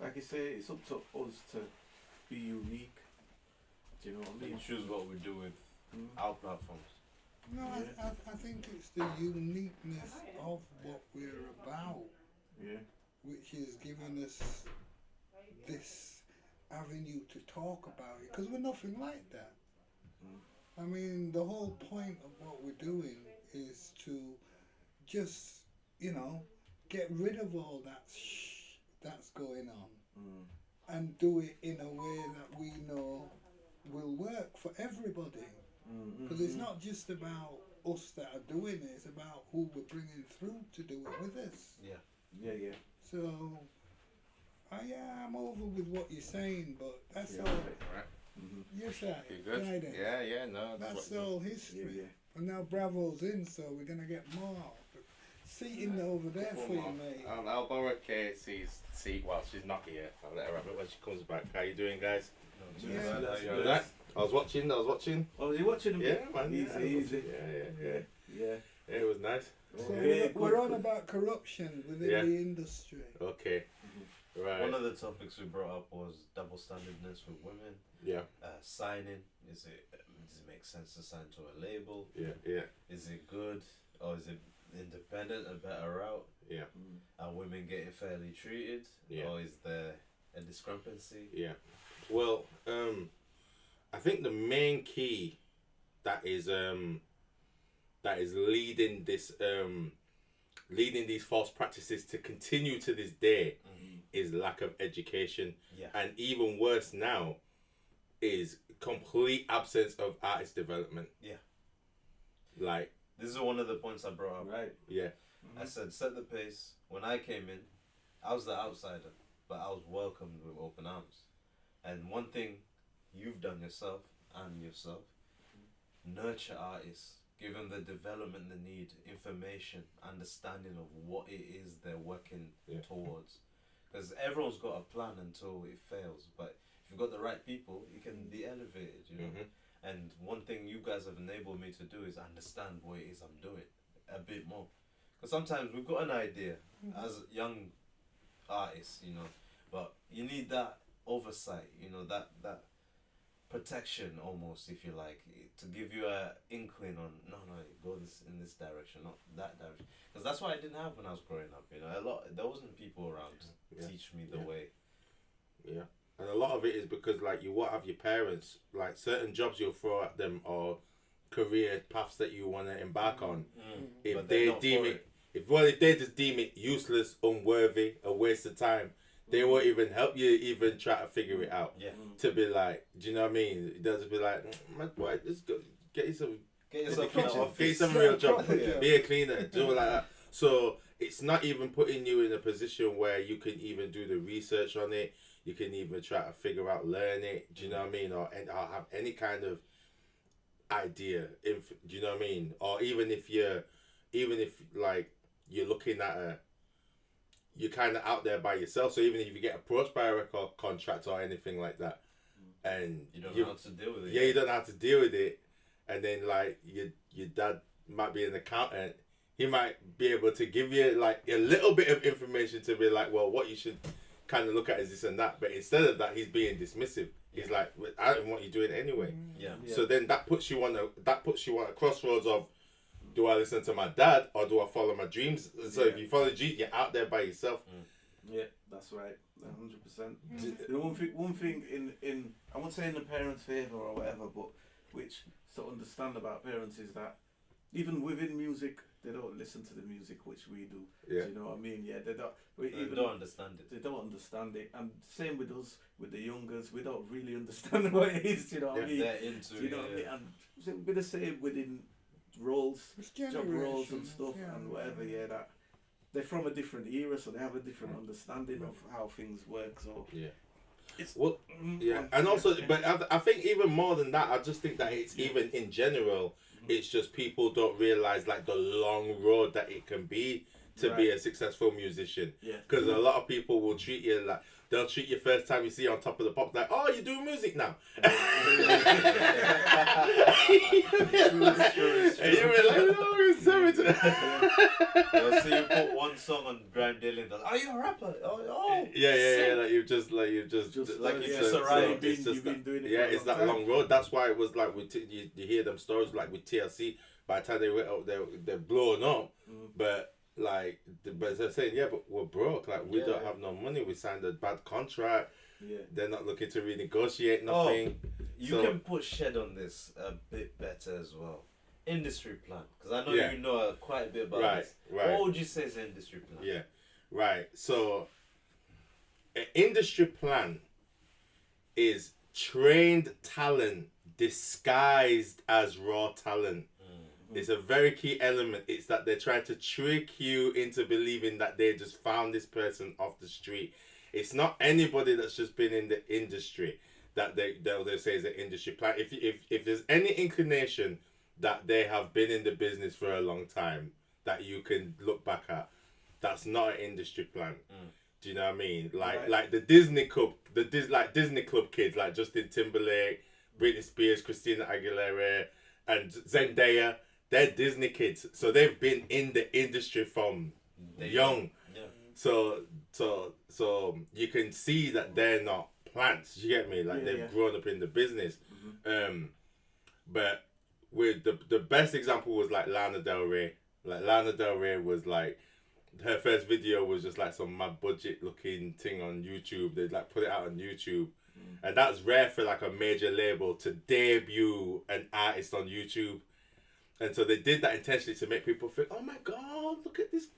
like I say, it's up to us to be unique. Do you know what I We mean? choose what we do with our platforms. No, I think it's the uniqueness of what we're about, Yeah. which is giving us this avenue to talk about it, because we're nothing like that. I mean, the whole point of what we're doing is to just, get rid of all that that's going on and do it in a way that we know will work for everybody. Because it's not just about us that are doing it, it's about who we're bringing through to do it with us. Yeah. So, I'm over with what you're saying, but that's Yeah, all. Right. Yes, sir. You good? Right, Yeah, no. that's all history. Yeah. And now Bravo's in, so we're going to get more. Seating over there for you, mate. I'll borrow Casey's seat while she's not here. I'll let her have it when she comes back. How you doing, guys? Yeah, How that's you good. doing? Right? I was watching. Oh, are you watching them? Yeah, man. Easy. Yeah. Yeah. It was nice. So Okay, we're good. on about corruption within Yeah. the industry. Okay. Right. One of the topics we brought up was double standardness with women. Yeah. Signing. Does it make sense to sign to a label? Yeah. Is it good or is it independent, a better route? Yeah. Are women getting fairly treated? Yeah. Or is there a discrepancy? Yeah. Well, I think the main key that is leading these false practices to continue to this day is lack of education, Yeah. and even worse now is complete absence of artist development. Yeah. Like, This is one of the points I brought up. Right. yeah, I said set the pace. When I came in, I was the outsider, but I was welcomed with open arms. And one thing you've done yourself, nurture artists, give them the development they need, information, understanding of what it is they're working towards. Because everyone's got a plan until it fails, but if you've got the right people, you can be elevated, you know. And one thing you guys have enabled me to do is understand what it is I'm doing a bit more. Because sometimes we've got an idea as young artists, you know, but you need that oversight, you know, that protection almost, if you like, to give you a inkling on no, go in this direction, not that direction. Because that's what I didn't have when I was growing up, you know. There wasn't people around to teach me the way. Yeah. And a lot of it is because, like, you won't have your parents, like, certain jobs you'll throw at them or career paths that you want to embark on. If But they're they not deem for it, if they just deem it useless, unworthy, a waste of time, they won't even help you even try to figure it out. Yeah. To be like, do you know what I mean? They'll just be like, my boy, just go get you some, Get yourself in in the the kitchen, office. get you some Yeah, real job, proper job. be a cleaner, do it like that. So it's not even putting you in a position where you can even do the research on it. You can even try to figure out, learn it. Do you know what I mean? Or have any kind of idea. Do you know what I mean? Or even if like you're looking at you're kind of out there by yourself. So even if you get approached by a record contract or anything like that, and You don't know how to deal with it. you don't know how to deal with it, and then like your dad might be an accountant. He might be able to give you like a little bit of information to be like, well, what you should kind of look at is this and that. But instead of that, he's being dismissive. He's like, well, I don't want you doing it anyway. Yeah. So then that puts you on a crossroads of, do I listen to my dad or do I follow my dreams? So if you follow dreams, you're out there by yourself. Yeah, that's right. 100%. The one thing in I won't say in the parents' favour or whatever, but which to understand about parents is that even within music, they don't listen to the music which we do. Yeah. Do you know what I mean? Yeah, they don't. They don't understand it. They don't understand it, and same with us, with the youngers, we don't really understand what it is. Do you know what I mean? They're into Do you know what I mean? And so it'll be the same within roles, It's job roles and generations, stuff yeah. and whatever. Yeah, that they're from a different era, so they have a different understanding of how things work. So Yeah. it's Well, yeah, and also, but I think even more than that, I just think that it's even in general, it's just people don't realize like the long road that it can be to be a successful musician. Yeah. Because a lot of people will treat you like, they'll treat you first time you see you on Top of the Pops like, oh, you do music now. And you were like, no, it's They'll see you put one song on Grime Daily and they're like, are you a rapper? Oh, yeah, like you've just like you've just arrived. You've been doing it. Yeah, for a it's long that time. long road. That's why it was like with you hear them stories like with TLC. By the time they went out, they're blowing up. But like, but they're saying, yeah, but we're broke. Like we don't have no money. We signed a bad contract. Yeah. They're not looking to renegotiate nothing. You can put shed on this a bit better as well. Industry plan, because I know you know quite a bit about this. Right. What would you say is an industry plan? Yeah, right. So, an industry plan is trained talent disguised as raw talent. It's a very key element. It's that they're trying to trick you into believing that they just found this person off the street. It's not anybody that's just been in the industry that they'll say is an industry plan. If there's any inclination that they have been in the business for a long time that you can look back at, that's not an industry plan. Do you know what I mean? Like the Disney Club, Disney Club kids like Justin Timberlake, Britney Spears, Christina Aguilera, and Zendaya. They're Disney kids, so they've been in the industry from young. Yeah. So you can see that they're not plants. You get me? Like they've grown up in the business. But with the best example was like Lana Del Rey. Like Lana Del Rey was like, her first video was just like some mad budget looking thing on YouTube. They like put it out on YouTube, and that's rare for like a major label to debut an artist on YouTube. And so they did that intentionally to make people think, oh my God, look at this.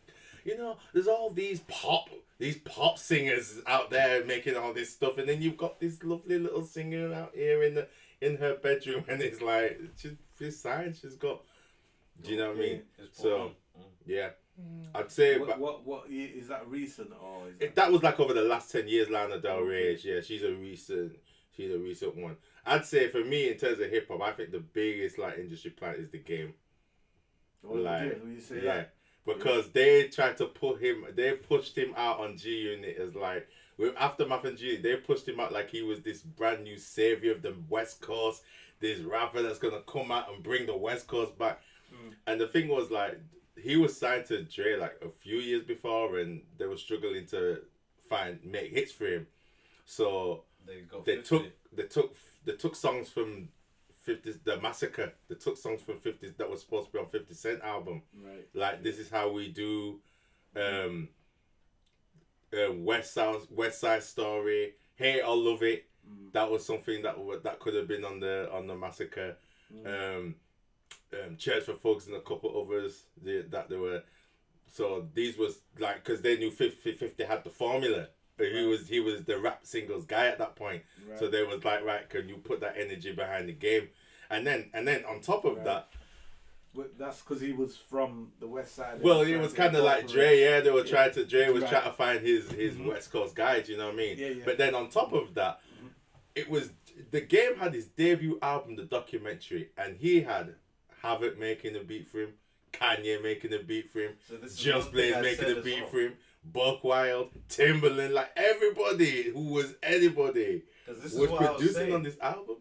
You know, there's all these pop singers out there making all this stuff, and then you've got this lovely little singer out here in her bedroom, and it's like she's signed, she's got. Do you know what I mean? So yeah, I'd say. What is that recent or is that was like over the last 10 years, Lana Del Rey. Yeah, she's a recent one. I'd say for me in terms of hip hop, I think the biggest like industry plan is the game. Because they tried to they pushed him out on G Unit as like, with Aftermath and G, they pushed him out like he was this brand new savior of the West Coast, this rapper that's gonna come out and bring the West Coast back. And the thing was like, he was signed to Dre like a few years before, and they were struggling to make hits for him. So they took songs from 50s, the Massacre. They took songs from 50s that was supposed to be on 50 Cent album. Right. Like This Is How We Do, West Side Story, Hate or Love It. That was something that could have been on the Massacre. Church for Folks and a couple others that they were. So these was like, because they knew 50 had the formula. But he was the rap singles guy at that point. Right. So they was like, right, can you put that energy behind the game? And then on top of that, that's because he was from the West Side. Well, it was kind of like Dre. Yeah, they were trying to find his West Coast guy. Do you know what I mean? Yeah. But then on top of that, it was the game had his debut album, The Documentary, and he had Havoc making a beat for him, Kanye making a beat for him, Just Blaze making a beat for him, Buck Wild, Timberland, like everybody who was anybody was producing on this album.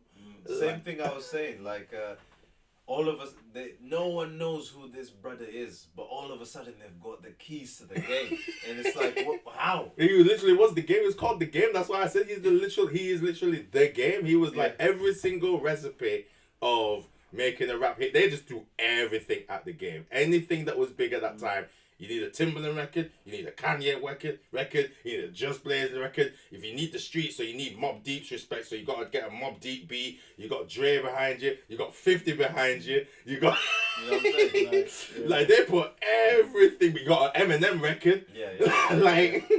Same thing I was saying, like all of us, no one knows who this brother is, but all of a sudden they've got the keys to the game, and it's like, how? He literally was the game. It's called the game. That's why I said he is literally the game. He was like every single recipe of making a rap hit. They just threw everything at the game. Anything that was big at that time. You need a Timberland record, you need a Kanye record, you need a Just Blaze record. If you need the street, so you need Mobb Deep's respect, so you got to get a Mobb Deep beat. You got Dre behind you, you got 50 behind you, you got... You know what I'm saying? Like, they put everything. We got an Eminem record. Like,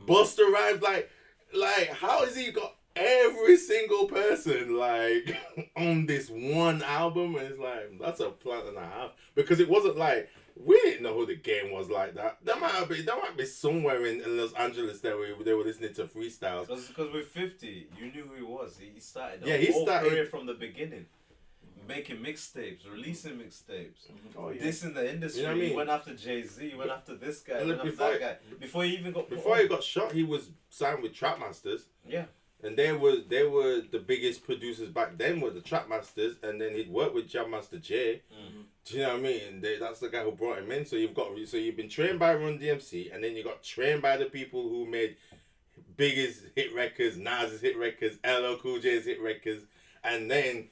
Busta Rhymes, like, how has he got every single person, like, on this one album? And it's like, that's a plan and a half. Because it wasn't like... We didn't know who the game was like that. There might be somewhere in Los Angeles that they were listening to freestyles. Because with 50, you knew who he was. He started career from the beginning. making mixtapes, releasing mixtapes, Oh yeah. this in the industry. You know what I mean? He went after Jay-Z, he went after this guy, And went look, after that guy. Before he even got put Before on. he got shot, he was signed with Trapmasters. Yeah. And they were the biggest producers back then were the Trapmasters, and then he'd worked with Jam Master Jay. Mm-hmm. Do you know what I mean? That's the guy who brought him in. So you've been trained by Run DMC, and then you got trained by the people who made Biggie's hit records, Nas's hit records, LL Cool J's hit records, and then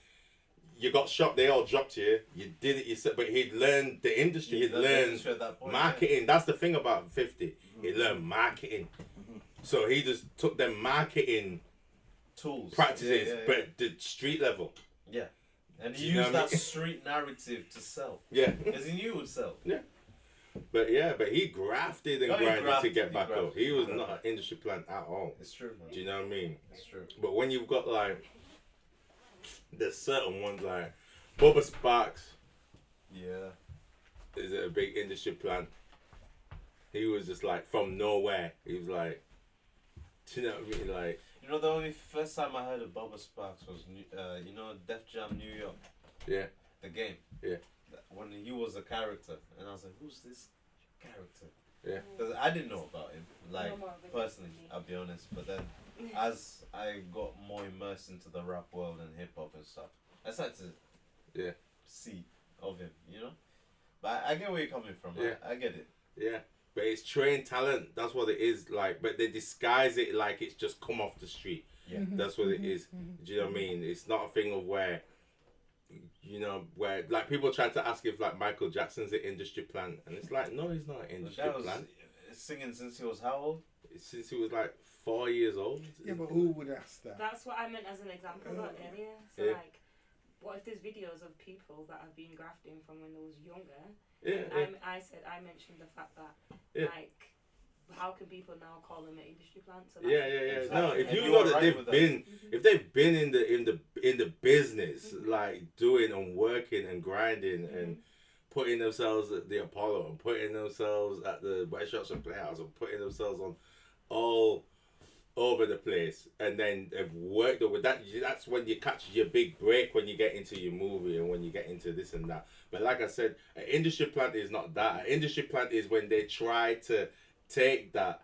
you got shot. They all dropped you. You did it yourself, but he'd learned the industry. He'd learned at that point, marketing. That's the thing about 50. He learned marketing. So he just took them marketing tools, practices, but the street level. Yeah. And Do he you know used what I that mean? street narrative to sell. Yeah. Because he knew it would sell. But he grafted and Oh, he grinded to grafted, get he back up. grafted, He was he not grafted. an industry plant at all. It's true, man. Do you know what I mean? It's true. But when you've got like, there's certain ones like Bubba Sparks Yeah. is a big industry plant. He was just like from nowhere. He was like, do you know what I mean? Like, You know, the only first time I heard of Bubba Sparks was, you know, Def Jam New York. yeah, The game. Yeah. When he was a character. And I was like, who's this character? Yeah. Because I didn't know about him. Like, No more of it. personally, I'll be honest. But then, as I got more immersed into the rap world and hip hop and stuff, I started to Yeah. see of him, you know? But I get where you're coming from. Yeah. I get it. yeah. But it's trained talent. That's what it is. Like, but they disguise it like it's just come off the street. Yeah. That's what it is. Do you know what I mean? It's not a thing of where, you know, where like people try to ask if like Michael Jackson's an industry plant, and it's like, no, he's not an The industry guy was plant. singing since he was how old? Since he was like 4 years old. Yeah, but who would ask that? That's what I meant as an example about earlier. So Yeah. like, what if there's videos of people that have been grafting from when they was younger? Yeah, And I mentioned the fact that Yeah. like, how can people now call them an industry plant? So yeah. No, if And you you know were that right they've with that. been, if they've been in the business, like doing and working and grinding and putting themselves at the Apollo and putting themselves at the West Shotson Playhouse and putting themselves on all over the place, and then they've worked with that. That's when you catch your big break, when you get into your movie and when you get into this and that. But like I said, an industry plant is not that. An industry plant is when they try to take that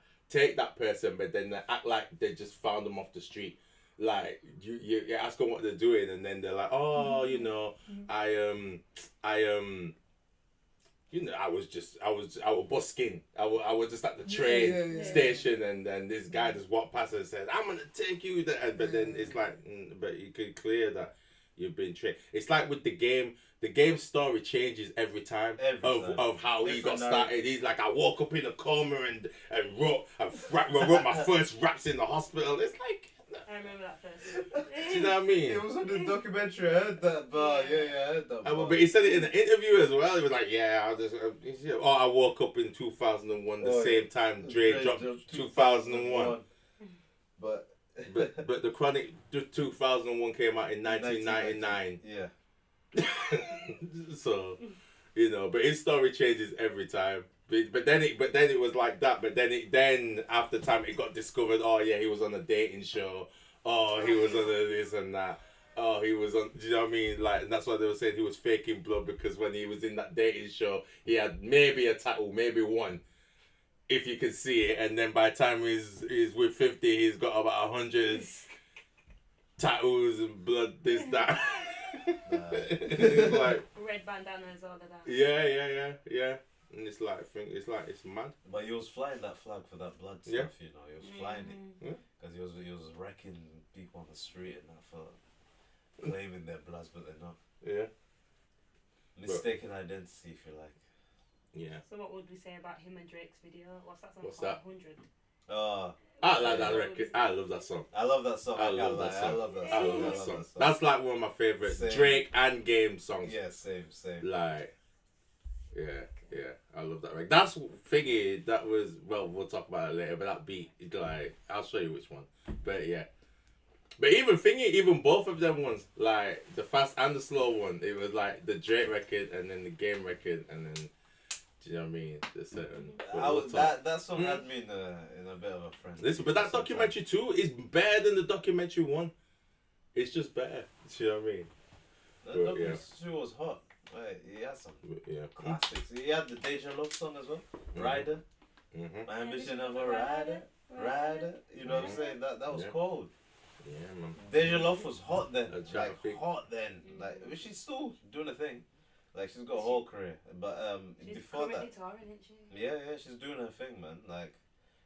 person, but then they act like they just found them off the street. Like you ask them what they're doing, and then they're like, oh, you know, you know, I was busking. I was just at the train Yeah. station, and then this guy just walked past and said, "I'm gonna take you there." But then it's like, but you could clear that you've been trained. It's like with the game. The game story changes every time, of how he got Different started. He's like, I woke up in a coma and wrote my first raps in the hospital. It's like, I remember that first. do you know what I mean? It was on the documentary. I heard that bar. Yeah, I heard that bar. But he said it in an interview as well. He was like, "Yeah, I woke up in 2001, the same time Dre dropped 2001." But But the Chronic 2001 came out in 1999. Yeah. So, you know, but his story changes every time. But then it was like that. But then after time it got discovered. Oh yeah, he was on a dating show. Oh, he was on a this and that. Oh, he was on. Do you know what I mean? Like, and that's why they were saying he was faking blood, because when he was in that dating show, he had maybe a tattoo, maybe one, if you can see it. And then by the time he's with 50, he's got about 100 tattoos and blood, this that. It's like, Red bandanas, all of that. yeah. And it's like, it's mad. But he was flying that flag for that blood stuff, Yeah. you know. He was flying it Yeah. because he was wrecking people on the street and that for claiming their bloods, but they're not. Yeah. Mistaken identity, if you like. Yeah. So what would we say about him and Drake's video? What's that song What's called? that? 100. I like that record. I love that song. I love that song. I love that I song. love that I song. love that song. That's like one of my favorite Same. Drake and Game songs. Yeah, same. Like, yeah, I love that record. That's thingy. That was, well, we'll talk about it later. But that beat, like, I'll show you which one. But yeah, but even both of them ones, like the fast and the slow one, it was like the Drake record and then the Game record, and then, do you know what I mean? The certain. That song had me in a bit of a friend. Listen, but that documentary too is better than the documentary one. It's just better. Do you know what I mean? That yeah. She was hot. Right, he had some Yeah. classics. He had the Deja Love song as well. Rider. Mm-hmm. My ambition of a rider. You know what I'm saying? That was Yeah. cold. Yeah, man. Deja Love was hot then. That's right, I Like think. hot then. Like but she's still doing a thing. Like she's got a whole career. But She's before currently that, touring, isn't she? yeah, she's doing her thing, man. Like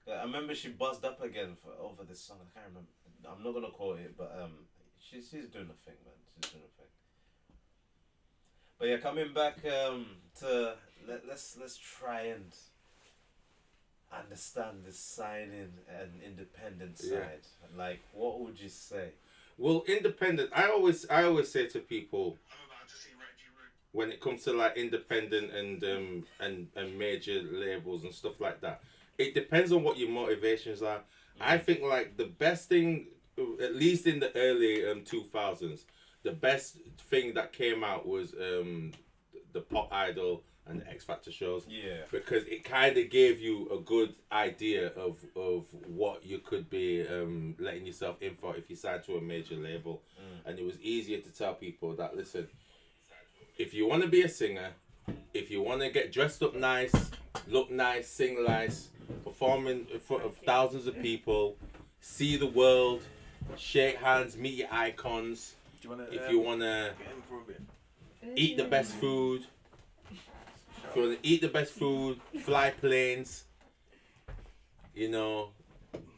I remember she buzzed up again over this song. I can't remember. I'm not gonna quote it, but she's doing a thing, man. She's doing a thing. But yeah, coming back to let's try and understand the signing and independent side. Yeah. Like, what would you say? Well, independent. I always say to people, when it comes to like independent and major labels and stuff like that, it depends on what your motivations are. I think like the best thing, at least in the early 2000s, the best thing that came out was the Pop Idol and the X Factor shows. Yeah. Because it kind of gave you a good idea of what you could be letting yourself in for if you signed to a major label. And it was easier to tell people that, listen, if you want to be a singer, if you want to get dressed up nice, look nice, sing nice, perform in front of thousands of people, see the world, shake hands, meet your icons, Do you wanna, if you want to get in for a bit? eat the best food, if you want to eat the best food, fly planes, you know,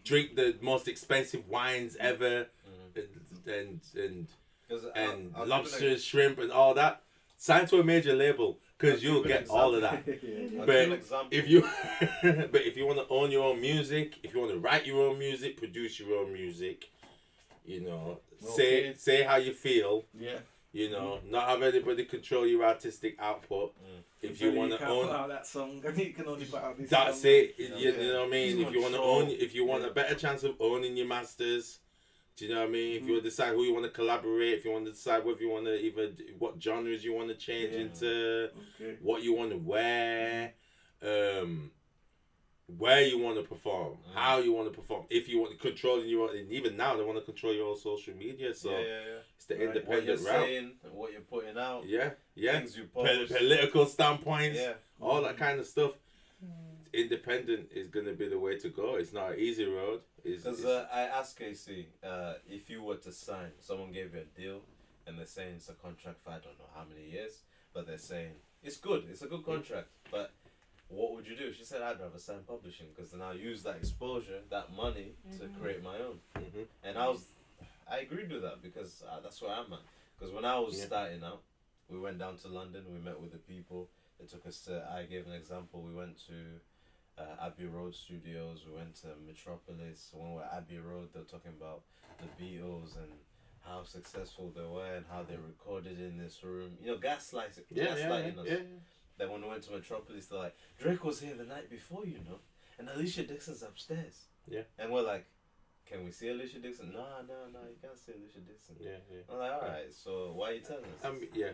drink the most expensive wines ever, and I'll lobsters, shrimp, and all that, sign to a major label because you'll get all of that. I'll But give an example. if you but if you want to own your own music, if you want to write your own music, produce your own music, you know, Okay. say how you feel, Yeah. you know, not have anybody control your artistic output. If you want to put own, out that song, and you can only put out this that's song. it. Yeah. You know what I mean? There's If you want to control. own, if you want a better chance of owning your masters, do you know what I mean? If you want to decide who you want to collaborate, if you want to decide whether you want to even what genres you want to change Yeah. into, Okay. what you want to wear, where you want to perform, how you want to perform. If you want to control your own, and even now they want to control your own social media. So yeah. it's the Right. What you're independent route. saying, and what you're putting out, Yeah, yeah. things you post. Political standpoints, Yeah. all that kind of stuff. Independent is gonna be the way to go. It's not an easy road. Because I asked Casey, if you were to sign, someone gave you a deal, and they're saying it's a contract for I don't know how many years, but they're saying it's good, it's a good contract, but what would you do? She said, I'd rather sign publishing because then I'll use that exposure, that money, to create my own. And I agreed with that because that's where I'm at. Because when I was starting out, we went down to London, we met with the people. They took us to, I gave an example, we went to Abbey Road Studios, we went to Metropolis. When we were at Abbey Road, they were talking about the Beatles and how successful they were and how they recorded in this room. You know, gaslighting us. Then when we went to Metropolis, they're like, Drake was here the night before, you know, and Alicia Dixon's upstairs. Yeah. And we're like, can we see Alicia Dixon? No, you can't see Alicia Dixon. Yeah. I'm like, alright, so why are you telling us? Yeah.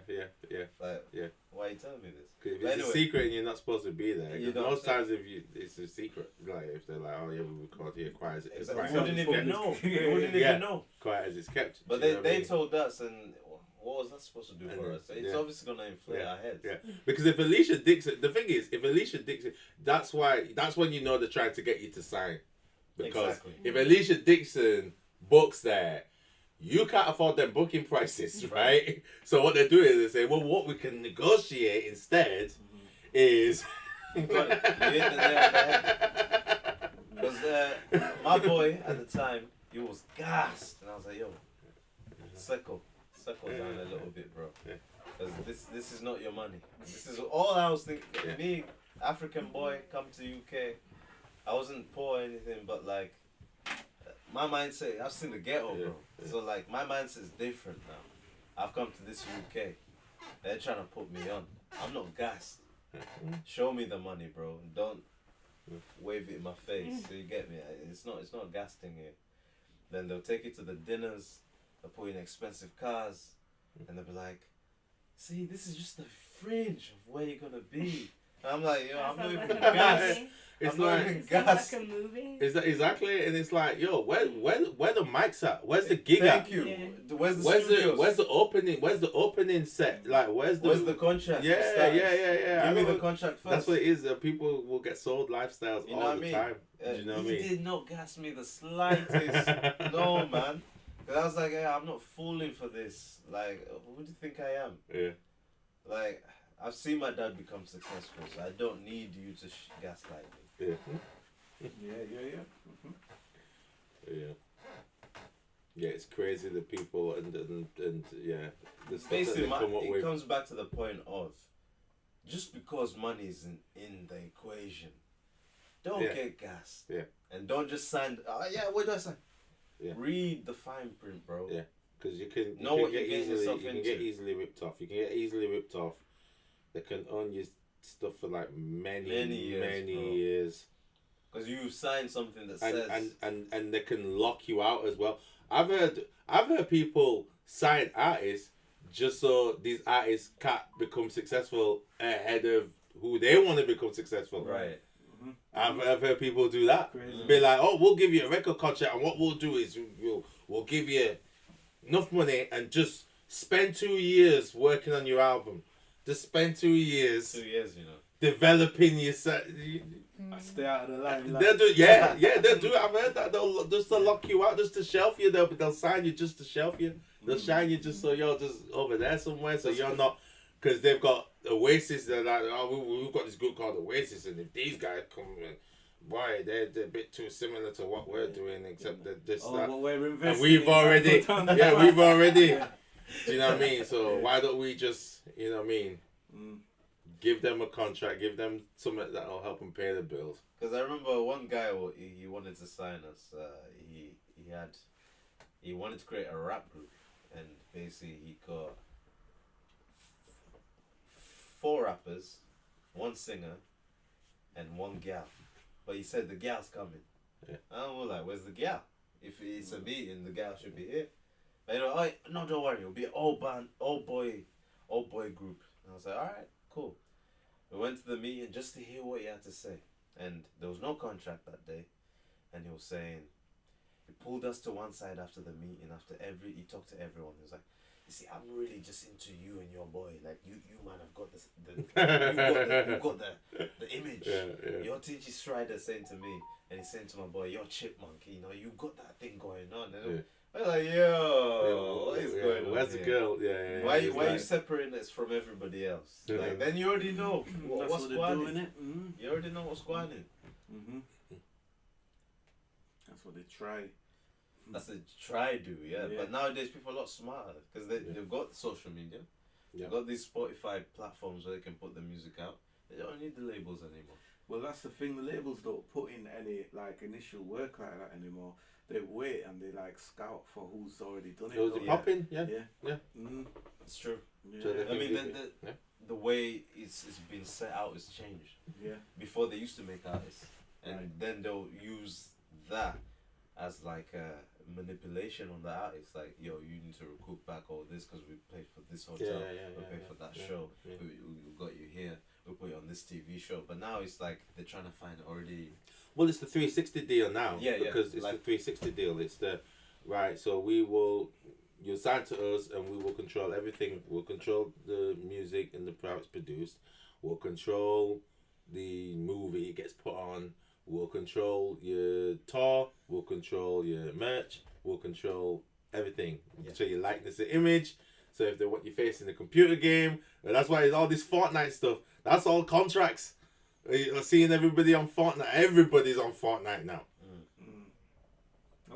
Like, why are you telling me this? Because if But it's anyway, a secret and you're not supposed to be there, You 'cause don't most say. times it's a secret. Like if they're like, oh yeah, we record here quiet as exactly. quiet We as wouldn't it's even kept. know. Yeah. We wouldn't Yeah. even know. Quiet as it's kept. But do you know what I they mean? told us, and what was that supposed to do And for then- us? It's yeah. obviously going to inflate our heads. Yeah, because if Alicia Dixon, the thing is, if Alicia Dixon, that's when you know they're trying to get you to sign. Because Exactly. if Alicia Dixon books there, you can't afford them booking prices, right? So what they're doing is they say, well, what we can negotiate instead is. You got it. You hit the nail on the head. Because my boy at the time, he was gassed. And I was like, yo, settle down a little bit, bro. Because this is not your money. This is all I was thinking. Yeah. Me, African boy, come to UK. I wasn't poor or anything, but like, my mindset, I've seen the ghetto, bro. Yeah. So like, my mindset is different now. I've come to this UK. They're trying to put me on. I'm not gassed. Show me the money, bro. Don't wave it in my face. So you get me? It's not a gas thing here. Then they'll take you to the dinners. They'll put you in expensive cars, and they'll be like, "See, this is just the fringe of where you're gonna be." And I'm like, "Yo, I'm not even gassed. It's I'm not like even It sounds gassed. like a movie. is that exactly? And it's like, yo, where the mics at? Where's the gig Thank at? you. Yeah. Where's the Where's studios? where's the opening? Where's the opening set? Like, where's the contract? for Yeah, starters? yeah. Give me I the know- contract first. That's what it is. People will get sold lifestyles You know all what I the mean? time. Do you know what I He mean? did not gas me the slightest. No, man. 'Cause I was like, hey, I'm not falling for this. Like, who do you think I am? Yeah. Like, I've seen my dad become successful, so I don't need you to gaslight me. Yeah. Yeah. Yeah. Yeah, it's crazy the people and yeah, the stuff that they Basically, come up it with. comes back to the point of just because money isn't in the equation, don't Yeah. get gassed. Yeah. And don't just sign. Yeah, what do I sign? Yeah. Read the fine print, bro. Yeah. Because you can Know what you're getting easily yourself you can get into. easily ripped off. You can get easily ripped off. They can own your stuff for like many Many years, bro. years. Because you signed something that And, says. and they can lock you out as well. I've heard people sign artists just so these artists can't become successful ahead of who they want to become successful. Right. I've heard people do that. Crazy. Be like, oh, we'll give you a record contract, and what we'll do is we'll give you enough money and just spend 2 years working on your album. Just spend 2 years 2 years, you know. developing your set. I stay out of the limelight. They'll do, yeah, they'll do it. I've heard that. They'll just to lock you out, just to shelf you. They'll sign you just to shelf you. They'll shine you just so you're just over there somewhere, so you're not. Because they've got Oasis. They're like, oh, we've got this group called Oasis, and if these guys come in, boy, they're a bit too similar to what we're doing, except that this that. Well, we're investing. And we've in already, that. yeah, we've already. Do you know what I mean? So why don't we just, you know what I mean? Give them a contract, give them something that'll help them pay the bills. Because I remember one guy, he wanted to sign us. He wanted to create a rap group, and basically he got 4 rappers, 1 singer, and 1 gal. But he said the gal's coming. Yeah. And we're like, where's the gal? If it's a meeting, the gal should be here. But you know, oh, no, don't worry, it'll be an all boy group. And I was like, all right, cool. We went to the meeting just to hear what he had to say, and there was no contract that day. And he was saying, he pulled us to one side after the meeting. He talked to everyone. He was like, you see, I'm really just into you and your boy. Like you man have got you've got the image. Yeah. Your TG Strider saying to me, and he's saying to my boy, you're chipmunk. You know, you got that thing going on. And I was like, yo, what is going on? Where's the here? girl? Yeah. Why it's are you like- separating us from everybody else? Yeah. Like, then you already know That's what's what they're going doing on. it. You already know what's going on. That's what they try. That's a try do, yeah. Yeah. But nowadays people are a lot smarter because they've got social media. Yeah. They've got these Spotify platforms where they can put the music out. They don't need the labels anymore. Well, that's the thing. The labels don't put in any like initial work like that anymore. They wait and they like scout for who's already done it. Was don't it they? popping? Yeah. Yeah. Mm. It's true. Yeah. So they I mean, Yeah. the way it's been set out has changed. Yeah. Before they used to make artists, and Right. then they'll use that as like a manipulation on the artist. Like, yo, you need to recoup back all this because we paid for this hotel, we paid for that show, yeah. we got you here, we put you on this TV show. But now it's like they're trying to find already. Well, it's the 360 deal now. Yeah, Because it's like- the 360 deal. It's the right. So you'll sign to us, and we will control everything. We'll control the music and the how it's produced. We'll control the movie it gets put on. We'll control your tour. We'll control your merch. We'll control everything. Yeah. So your likeness and image. So if they want your face in the computer game, and that's why it's all this Fortnite stuff. That's all contracts. You're seeing everybody on Fortnite. Everybody's on Fortnite now.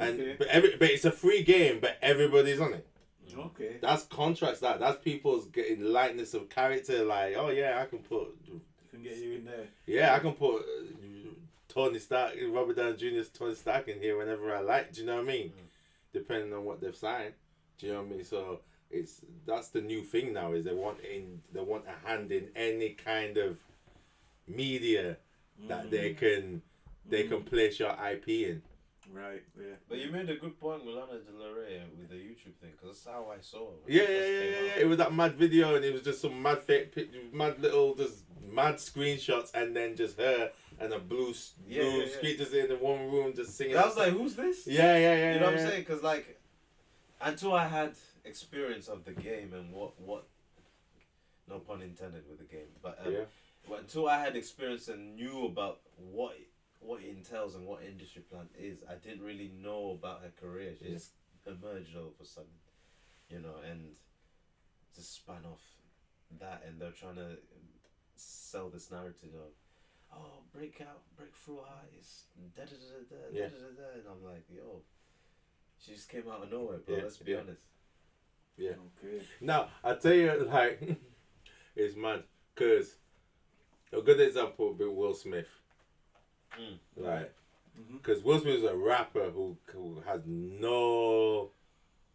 Okay. But it's a free game, but everybody's on it. Okay. That's contracts. That's people's getting likeness of character. Like, oh yeah, I can put. Can get you in there. Yeah, I can put Tony Stark, Robert Downey Jr.'s Tony Stark in here whenever I like. Do you know what I mean? Depending on what they've signed. Do you know what I mean? So that's the new thing now. Is they want a hand in any kind of media that they can place your IP in. Right. Yeah. But you made a good point with Lana Del Rey with the YouTube thing, because that's how I saw it. when Yeah, it first came out. It was that mad video, and it was just some mad fake, mad little, just mad screenshots, and then just her and a blue Yeah. street just in the one room just singing. I was like, who's this? Yeah. You know what I'm saying? Because like, until I had experience of the game and what, no pun intended with the game, but until I had experience and knew about what it entails and what industry plant is, I didn't really know about her career. She just emerged all of a sudden, you know, and just spun off that, and they're trying to sell this narrative of, oh, breakthrough artist, da da da da da da da, and I'm like, yo, she just came out of nowhere, bro. Let's be honest. Yeah. Okay. Now I tell you, like, it's mad, cause a good example would be Will Smith. Like, because Will Smith is a rapper who has no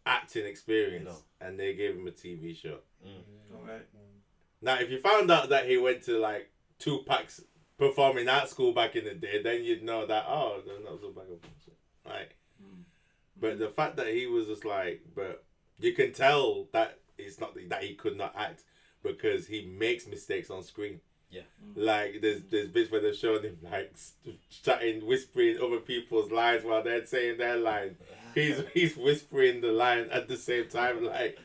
acting experience, and they gave him a TV show. Alright. Now, if you found out that he went to like Tupac's performing art school back in the day, then you'd know that, oh, that was a bag of bullshit. Right? But the fact that he was just like, but you can tell that it's not that he could not act because he makes mistakes on screen. Yeah. Like, there's bits where they've shown him like chatting, whispering other people's lines while they're saying their line. He's whispering the line at the same time, like.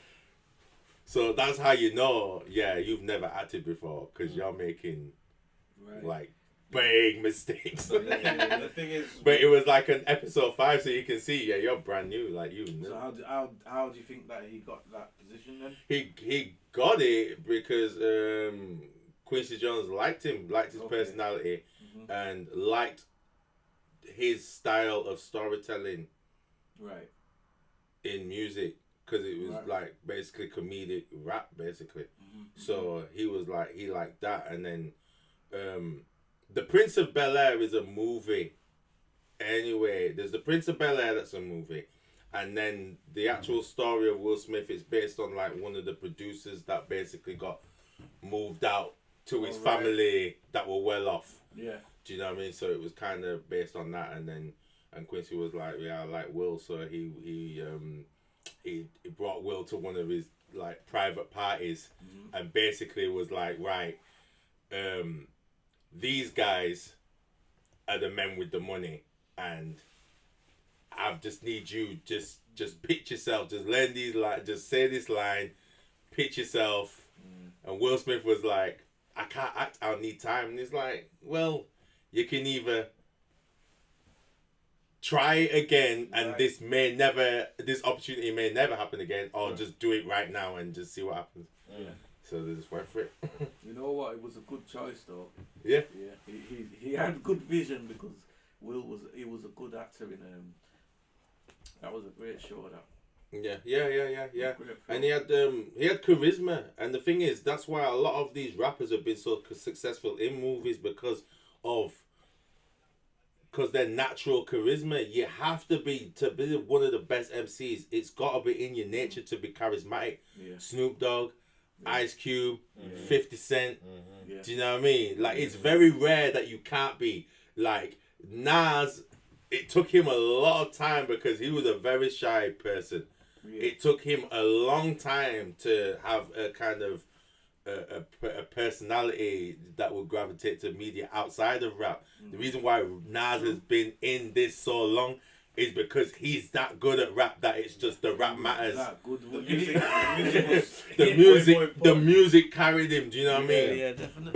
So that's how you know, you've never acted before, because you're making like big mistakes. The thing is, but it was like an episode 5, so you can see, you're brand new, like you. So how do you think that he got that position then? He got it because Quincy Jones liked him, liked his personality, and liked his style of storytelling. Right. In music, because it was like basically comedic rap, basically. So he was like, he liked that, and then The Prince of Bel-Air is a movie. Anyway, there's The Prince of Bel-Air, that's a movie, and then the actual story of Will Smith is based on like one of the producers that basically got moved out to his family that were well off. Yeah. Do you know what I mean? So it was kind of based on that, and Quincy was like, I like Will, so he brought Will to one of his like private parties, and basically was like, right, these guys are the men with the money, and I just need you just pitch yourself, just learn these just say this line, pitch yourself. And Will Smith was like, I can't act, I'll need time. And he's like, well, you can either try again, and this opportunity may never happen again, or just do it right now and just see what happens. So they just went for it. You know what? It was a good choice, though. Yeah. Yeah. He had good vision, because Will was a good actor in that was a great show. That. Yeah. And he had charisma, and the thing is, that's why a lot of these rappers have been so successful in movies because their natural charisma. You have to be one of the best MCs. It's got to be in your nature to be charismatic. Yeah. Snoop Dogg, Ice Cube, 50 Cent. Do you know what I mean? Like, it's very rare that you can't be. Like, Nas, it took him a lot of time because he was a very shy person. It took him a long time to have a kind of a personality that would gravitate to media outside of rap. The reason why Nas has been in this so long is because he's that good at rap that it's just the rap matters. The music carried him. Do you know what I mean? Yeah, definitely.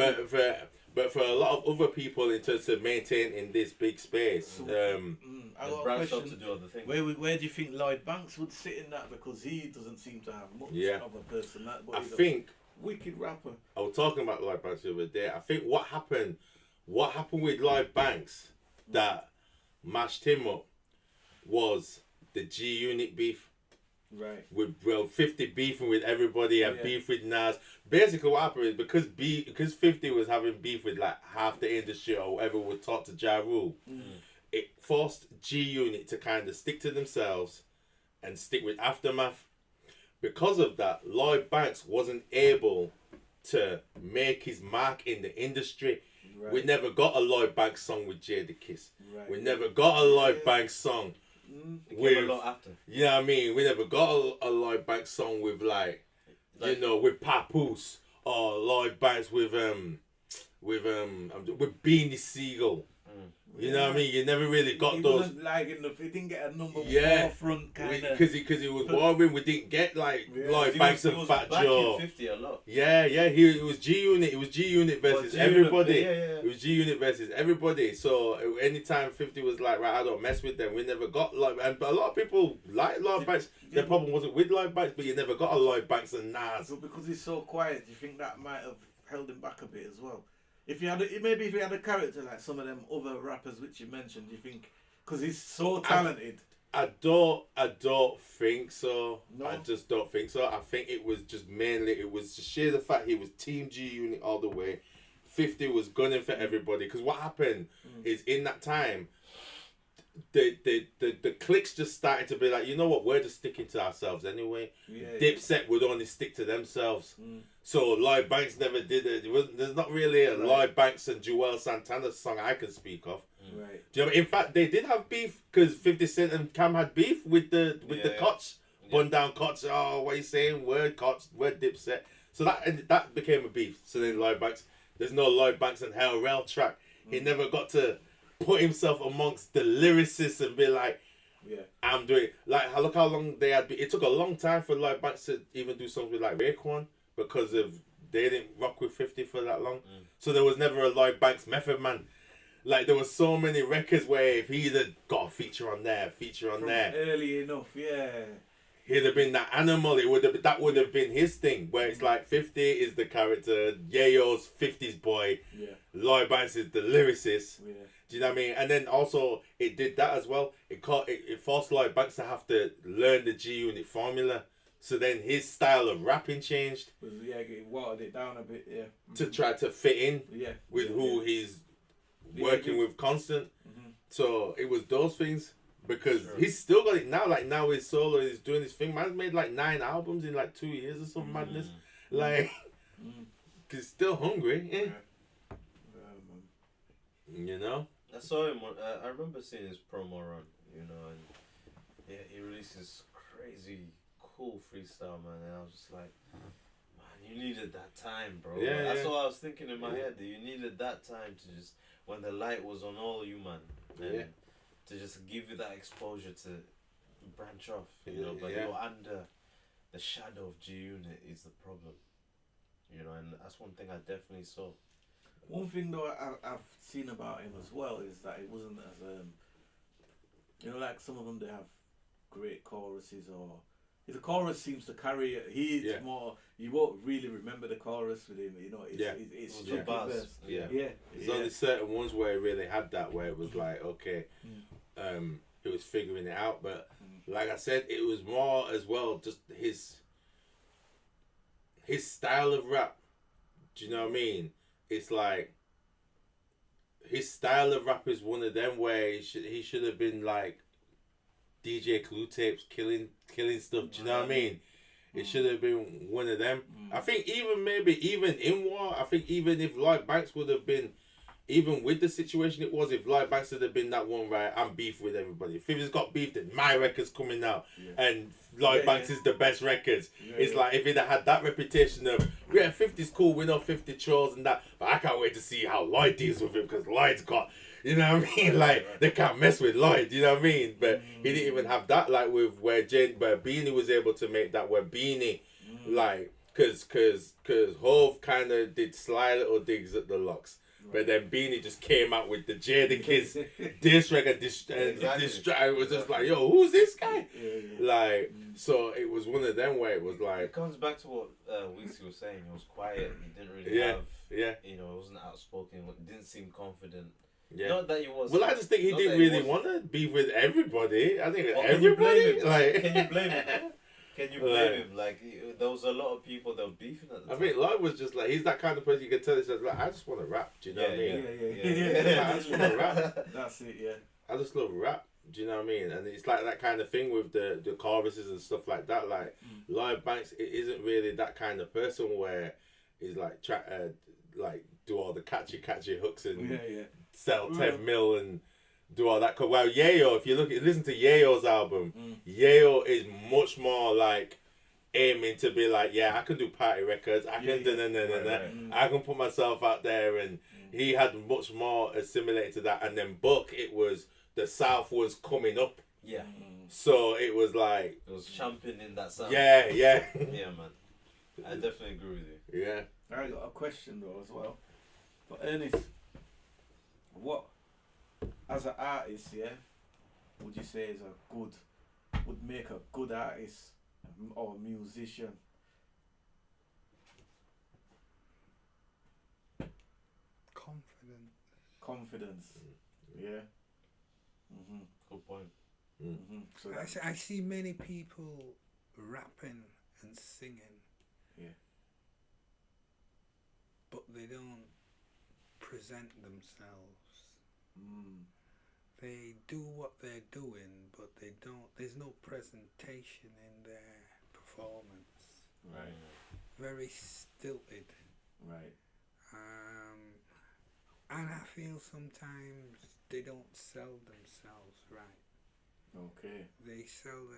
But for a lot of other people, in terms of maintaining this big space, I got a branched question. out to do other things. Where do you think Lloyd Banks would sit in that? Because he doesn't seem to have much of a personality. But I think wicked rapper. I was talking about Lloyd Banks the other day. I think what happened with Lloyd Banks that mashed him up was the G Unit beef. Right. With 50 beefing with everybody and beef with Nas. Basically what happened is because 50 was having beef with like half the industry or whatever would talk to Ja Rule, it forced G Unit to kind of stick to themselves and stick with Aftermath. Because of that, Lloyd Banks wasn't able to make his mark in the industry. Right. We never got a Lloyd Banks song with Jadakiss. Right. We never got a Lloyd Banks song with, a lot after. You know what I mean? We never got a Lloyd Banks song with with Papoose, or Lloyd Banks with with Beanie Siegel. You know what I mean? You never really got he those. Wasn't like enough. He didn't get a number Yeah. forefront kind of. Because he was boring. We didn't get like Yeah. Lloyd Banks and Fat Joe. 50 a lot. Yeah. It was G Unit. It was G Unit versus G-Unit, everybody. yeah. It was G Unit versus everybody. So anytime 50 was like, right, I don't mess with them. We never got like, and a lot of people like Lloyd Banks. Their problem wasn't with Lloyd Banks, but you never got a Lloyd Banks and Nas. So because he's so quiet, do you think that might have held him back a bit as well? If he had if he had a character like some of them other rappers which you mentioned, do you think? Because he's so talented. I don't think so. No? I just don't think so. I think it was just mainly, it was just sheer the fact he was Team G Unit all the way. 50 was gunning for everybody. Because what happened is in that time, the cliques just started to be like, you know what, we're just sticking to ourselves anyway. Yeah, Dipset would only stick to themselves. So Lloyd Banks never did it. There's not really a Lloyd Banks and Joel Santana song I can speak of. Right. Do you know, in fact, they did have beef because 50 Cent and Cam had beef with the Koch, bun down Koch. Oh, what are you saying? Word Koch, word Dipset. So that became a beef. So then Lloyd Banks, there's no Lloyd Banks and Hell Rel track. He never got to put himself amongst the lyricists and be like, I'm doing, like, look how long they had. It took a long time for Lloyd Banks to even do something like Raekwon because they didn't rock with 50 for that long. So there was never a Lloyd Banks Method Man. Like, there were so many records where if he'd have got a feature on there, early enough, he'd have been that animal. That would have been his thing. Where it's like 50 is the character, Yayo's 50s boy, Lloyd Banks is the lyricist. Do you know what I mean? And then also it did that as well. It forced Lloyd Banks to have to learn the G Unit formula. So then his style of rapping changed. It watered it down a bit, to try to fit in with who he's working with constant. So it was those things because he's still got it now. Like now he's solo, he's doing his thing. Man's made like 9 albums in like 2 years or some madness. Like, he's still hungry. You know? I saw him. I remember seeing his promo run. You know, and he released this crazy cool freestyle, man. And I was just like, man, you needed that time, bro. That's what I was thinking in my head. That you needed that time to just, when the light was on all you, man, and to just give you that exposure to branch off, you know. But you're under the shadow of G Unit is the problem, you know, and that's one thing I definitely saw. One thing though I've seen about him as well is that it wasn't as you know, like some of them they have great choruses, or if the chorus seems to carry it, he's more, you won't really remember the chorus with him, you know. It's the bars. There's only certain ones where it really had that, where it was like, okay, he was figuring it out, but like I said, it was more as well just his style of rap. Do you know what I mean? It's like his style of rap is one of them where he should have been like DJ Clue Tapes killing stuff. Do you know what I mean? It should have been one of them. I think even in war, I think even if Lloyd Banks would have been, even with the situation it was, if Lloyd Banks would have been that one, right, I'm beef with everybody. If he's got beef, then my record's coming out. And Lloyd Banks is the best records. It's like if he'd have had that reputation of, 50's cool, we know 50 trolls and that, but I can't wait to see how Lloyd deals with him, because Lloyd's got, you know what I mean? Like, they can't mess with Lloyd, you know what I mean? But he didn't even have that, like with where Beanie was able to make that, where Beanie, like, cause Hove kind of did sly little digs at the Locks. But then Beanie just came out with the Jada Kids diss record, it was just like, yo, who's this guy? Like, so it was one of them where it was like, it comes back to what Weezy was saying. He was quiet. He didn't really have, you know, he wasn't outspoken. Didn't seem confident. Not that he was. Well, I just think he didn't really want to be with everybody. I think everybody. Like, can you blame him? Can you blame him? Like, there was a lot of people that were beefing at the time. I think Lloyd was just like, he's that kind of person you can tell. He's just like, I just want to rap. Do you know what I mean? Yeah. I just want to rap. That's it. I just love rap. Do you know what I mean? And it's like that kind of thing with the choruses and stuff like that. Like Lloyd Banks, it isn't really that kind of person where he's like like do all the catchy hooks and sell 10 mil and do all that. Cause well, Yayo, if you listen to Yayo's album, Yayo is much more like aiming to be like, I can do party records. I can I can put myself out there and he had much more assimilated to that, and then Buck, it was the South was coming up, Yeah. so it was like It was championing that sound. yeah. Yeah, man. I definitely agree with you. Yeah. I got a question though as well. For Ernest, what, as an artist, yeah, would you say is would make a good artist or musician? Confidence. Yeah. Good point. So I see many people rapping and singing. Yeah. But they don't present themselves. They do what they're doing, but they don't. There's no presentation in their performance. Right. Very stilted. Right. And I feel sometimes they don't sell themselves right. Okay. They sell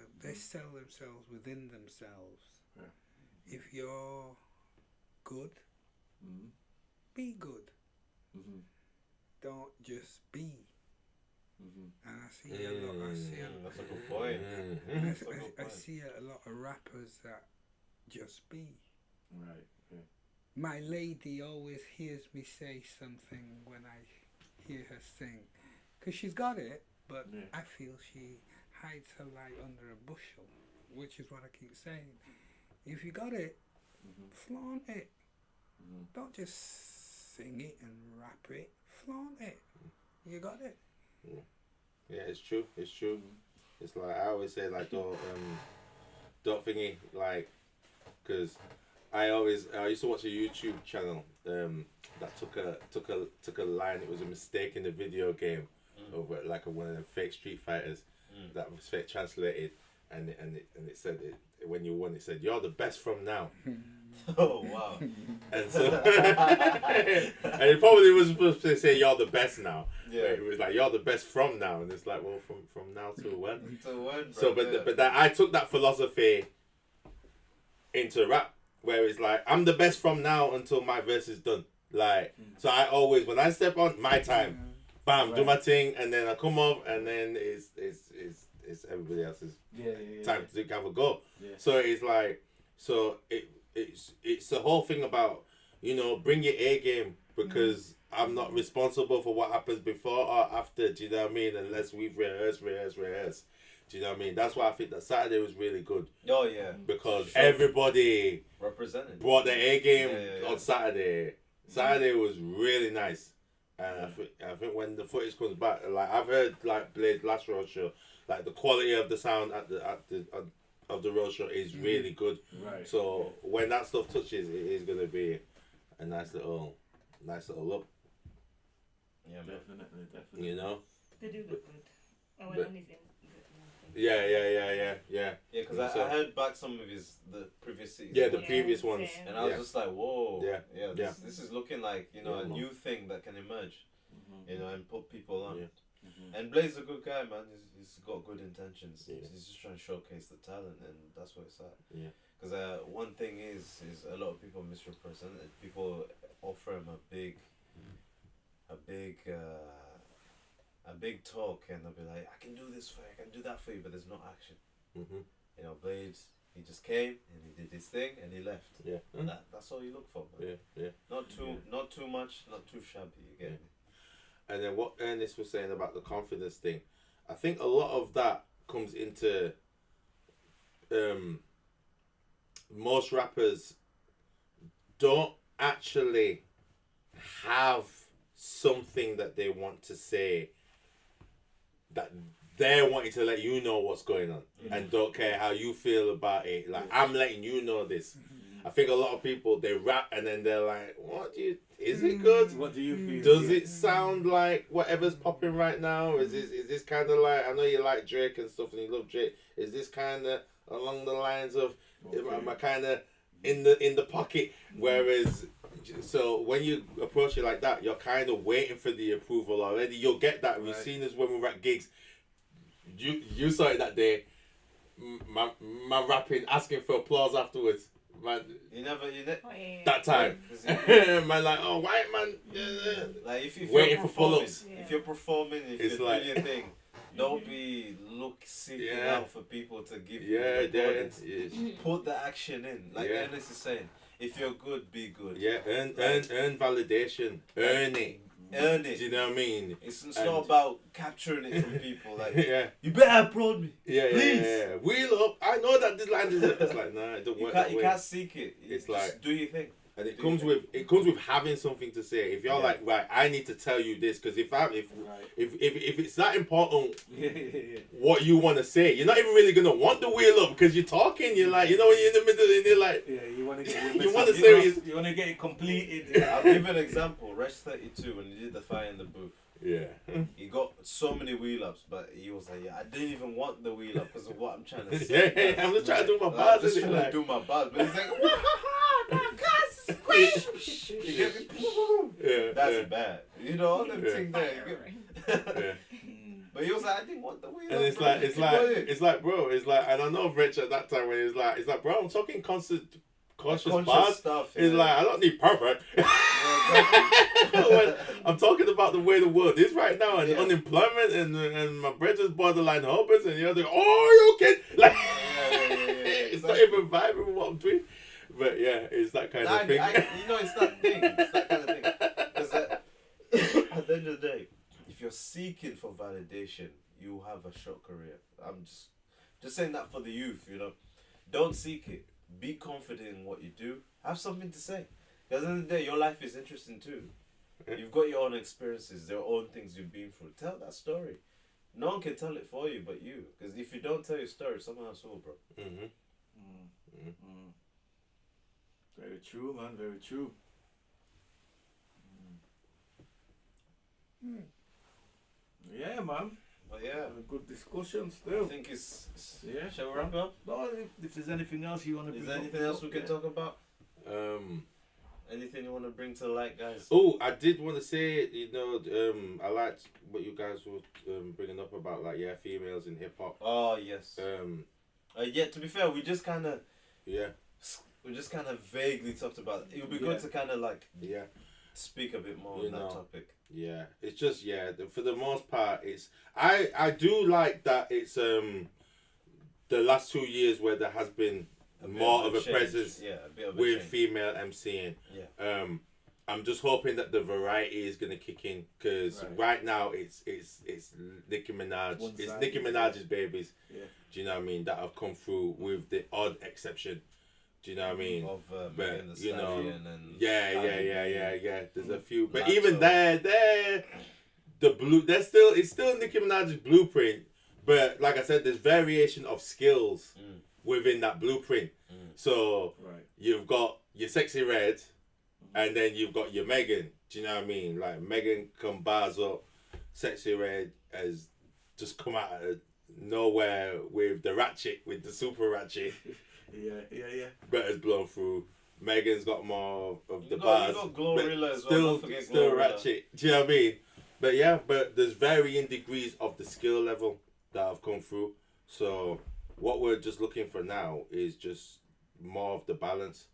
themselves within themselves. Yeah. If you're good, be good. Don't just be. And I see a lot. That's a good point. I see a lot of rappers that just be. Right. Yeah. My lady always hears me say something when I hear her sing, because she's got it, but I feel she hides her light under a bushel, which is what I keep saying. If you got it, flaunt it. Don't just sing it and rap it. Flaunt it. You got it. Yeah, it's true. It's true. It's like I always say, like don't thingy, like, because I used to watch a YouTube channel that took a line. It was a mistake in the video game over like one of the fake Street Fighters that was fake translated, and it said when you won, it said you're the best from now. Oh wow! And so and it probably was supposed to say you're the best now. Yeah. But it was like you're the best from now, and it's like, well, from now to when? To when, So, but that I took that philosophy into rap, where it's like I'm the best from now until my verse is done. Like, so I always, when I step on my time, bam, do my thing, and then I come up, and then it's everybody else's time to have a go. Yeah. So it's like, it's the whole thing about, bring your A game, because I'm not responsible for what happens before or after, do you know what I mean? Unless we've rehearsed. Do you know what I mean? That's why I think that Saturday was really good. Oh yeah. Because everybody represented brought their A game on Yeah. Saturday. Saturday was really nice. And I think when the footage comes back, like I've heard like Blade's last road show, like the quality of the sound of the road show is really good. Right. So when that stuff touches, it is gonna be a nice little look. Yeah, man. Definitely. You know? They do look good. Oh, But- and anything. Yeah. Yeah, because So- I heard back some of the previous seasons. Yeah, the previous ones. same. And I was just like, whoa. Yeah. This is looking like, Yeah, a man. new thing that can emerge, and put people on. Yeah. And Blade's a good guy, man. He's got good intentions. Yeah. He's just trying to showcase the talent, and that's what it's at. Yeah. Because one thing is a lot of people misrepresent it. People offer him a big talk, and they'll be like, I can do this for you, I can do that for you, but there's no action. Blade, he just came and he did his thing and he left. Yeah. That's all you look for, man. Yeah. Not too much, not too shabby. You get me? And then what Ernest was saying about the confidence thing, I think a lot of that comes into most rappers don't actually have something that they want to say, that they're wanting to let you know what's going on, and don't care how you feel about it. Like, I'm letting you know this. I think a lot of people, they rap and then they're like, is it good? What do you feel? Does it sound like whatever's popping right now? Is this kind of like, I know you like Drake and stuff and you love Drake. Is this kind of along the lines of, am I kind of in the pocket? Whereas, so when you approach it like that, you're kind of waiting for the approval already. You'll get that. We've seen this when we were at gigs. You saw it that day. My rapping, asking for applause afterwards. man. You never. Oh, yeah. That time, 'Cause you- man, like, oh, white man, yeah. like if Waiting you're for performing, pull-ups. if you're performing, if It's you're like- doing your thing, don't be seeking Yeah. out for people to give Yeah, you recordings. yeah, Put the action in, like Yeah. Ernest is saying. If you're good, be good. yeah. Earn validation. Earn it. Earn Do it. you know what I mean? It's And- not about capturing it from people. Like Yeah. you better applaud me. Yeah, Please. yeah. Wheel up. I know that this line is. It's like, nah, it don't You work can't. that You way. can't seek it. You It's just like- do your thing. And it Do comes you with having something to say. If you're Yeah. like, right, I need to tell you this because if Right. if it's that important, Yeah. what you want to say, you're not even really gonna want the wheel up because you're talking. You're like, you know, when you're in the middle and you're like, Yeah, you want to get You your wanna message say across, it- you want to get it completed. I'll give you an example. Resh 32 when he did the fire in the booth. yeah, He got so many wheel ups, but he was like, yeah, I didn't even want the wheel up because of what I'm trying to yeah, say. I'm just trying to do my I'm bars. just Isn't trying it? to Like, do my bars, but he's like, you get me? yeah, That's yeah, bad. You know, all them Yeah. things there. You get me? yeah. But he was like, I didn't want the wheel And up. it's bro. like, Keep going. bro, it's like, and I know Rich at that time when it's like, bro, I'm talking cautious Conscious bars. stuff. It's yeah. like, I don't need perfect. Yeah, When I'm talking about the way the world is right now and Yeah. unemployment and my brother's borderline hopeless and you're like, oh, you okay? Like, it's not exactly. even vibing with what I'm doing. But yeah, it's that kind of thing. You know, it's that thing. It's that kind of thing. Because at the end of the day, if you're seeking for validation, you have a short career. I'm just saying that for the youth, you know. Don't seek it. Be confident in what you do. Have something to say. Because at the end of the day, your life is interesting too. You've got your own experiences, your own things you've been through. Tell that story. No one can tell it for you but you. Because if you don't tell your story, someone else will, bro. Mm-hmm. Very true, man. Very true. Yeah, man. But yeah, A good discussion I still. think it's Yeah. shall we wrap up? No, if there's anything else you want to Is there anything else we can talk about? Um, Anything you want to bring to the light, guys? oh, I did want to say, you know, I liked what you guys were bringing up about, like, yeah, females in hip hop. Oh yes. Yeah. To be fair, we just kind of vaguely talked about it. It would be Yeah. good to kind of like Yeah. speak a bit more You on that know. topic. Yeah, it's just for the most part, it's I do like that it's the last 2 years where there has been more of a change. presence Yeah, a bit of a with change. female MCing. Yeah. I'm just hoping that the variety is gonna kick in because right now it's Nicki Minaj, One it's side, Nicki yeah. Minaj's babies. Yeah. Do you know what I mean? That have come through with the odd exception. Do you know what I mean? Of But, Megan Thee you know, Stallion and Yeah. Cardi B. There's a few, but Lato. even they're it's still Nicki Minaj's blueprint. But like I said, there's variation of skills within that blueprint. So Right. you've got your Sexy Red, and then you've got your Megan. Do you know what I mean? Like Megan can bars up, Sexy Red has just come out of nowhere with the ratchet, with the super ratchet, Yeah. but has blown through. Megan's got more of the You bars, got Glorilla as well. still Don't forget still Glorilla. ratchet. Do you know what I mean? But yeah, but there's varying degrees of the skill level that have come through. So what we're just looking for now is just more of the balance.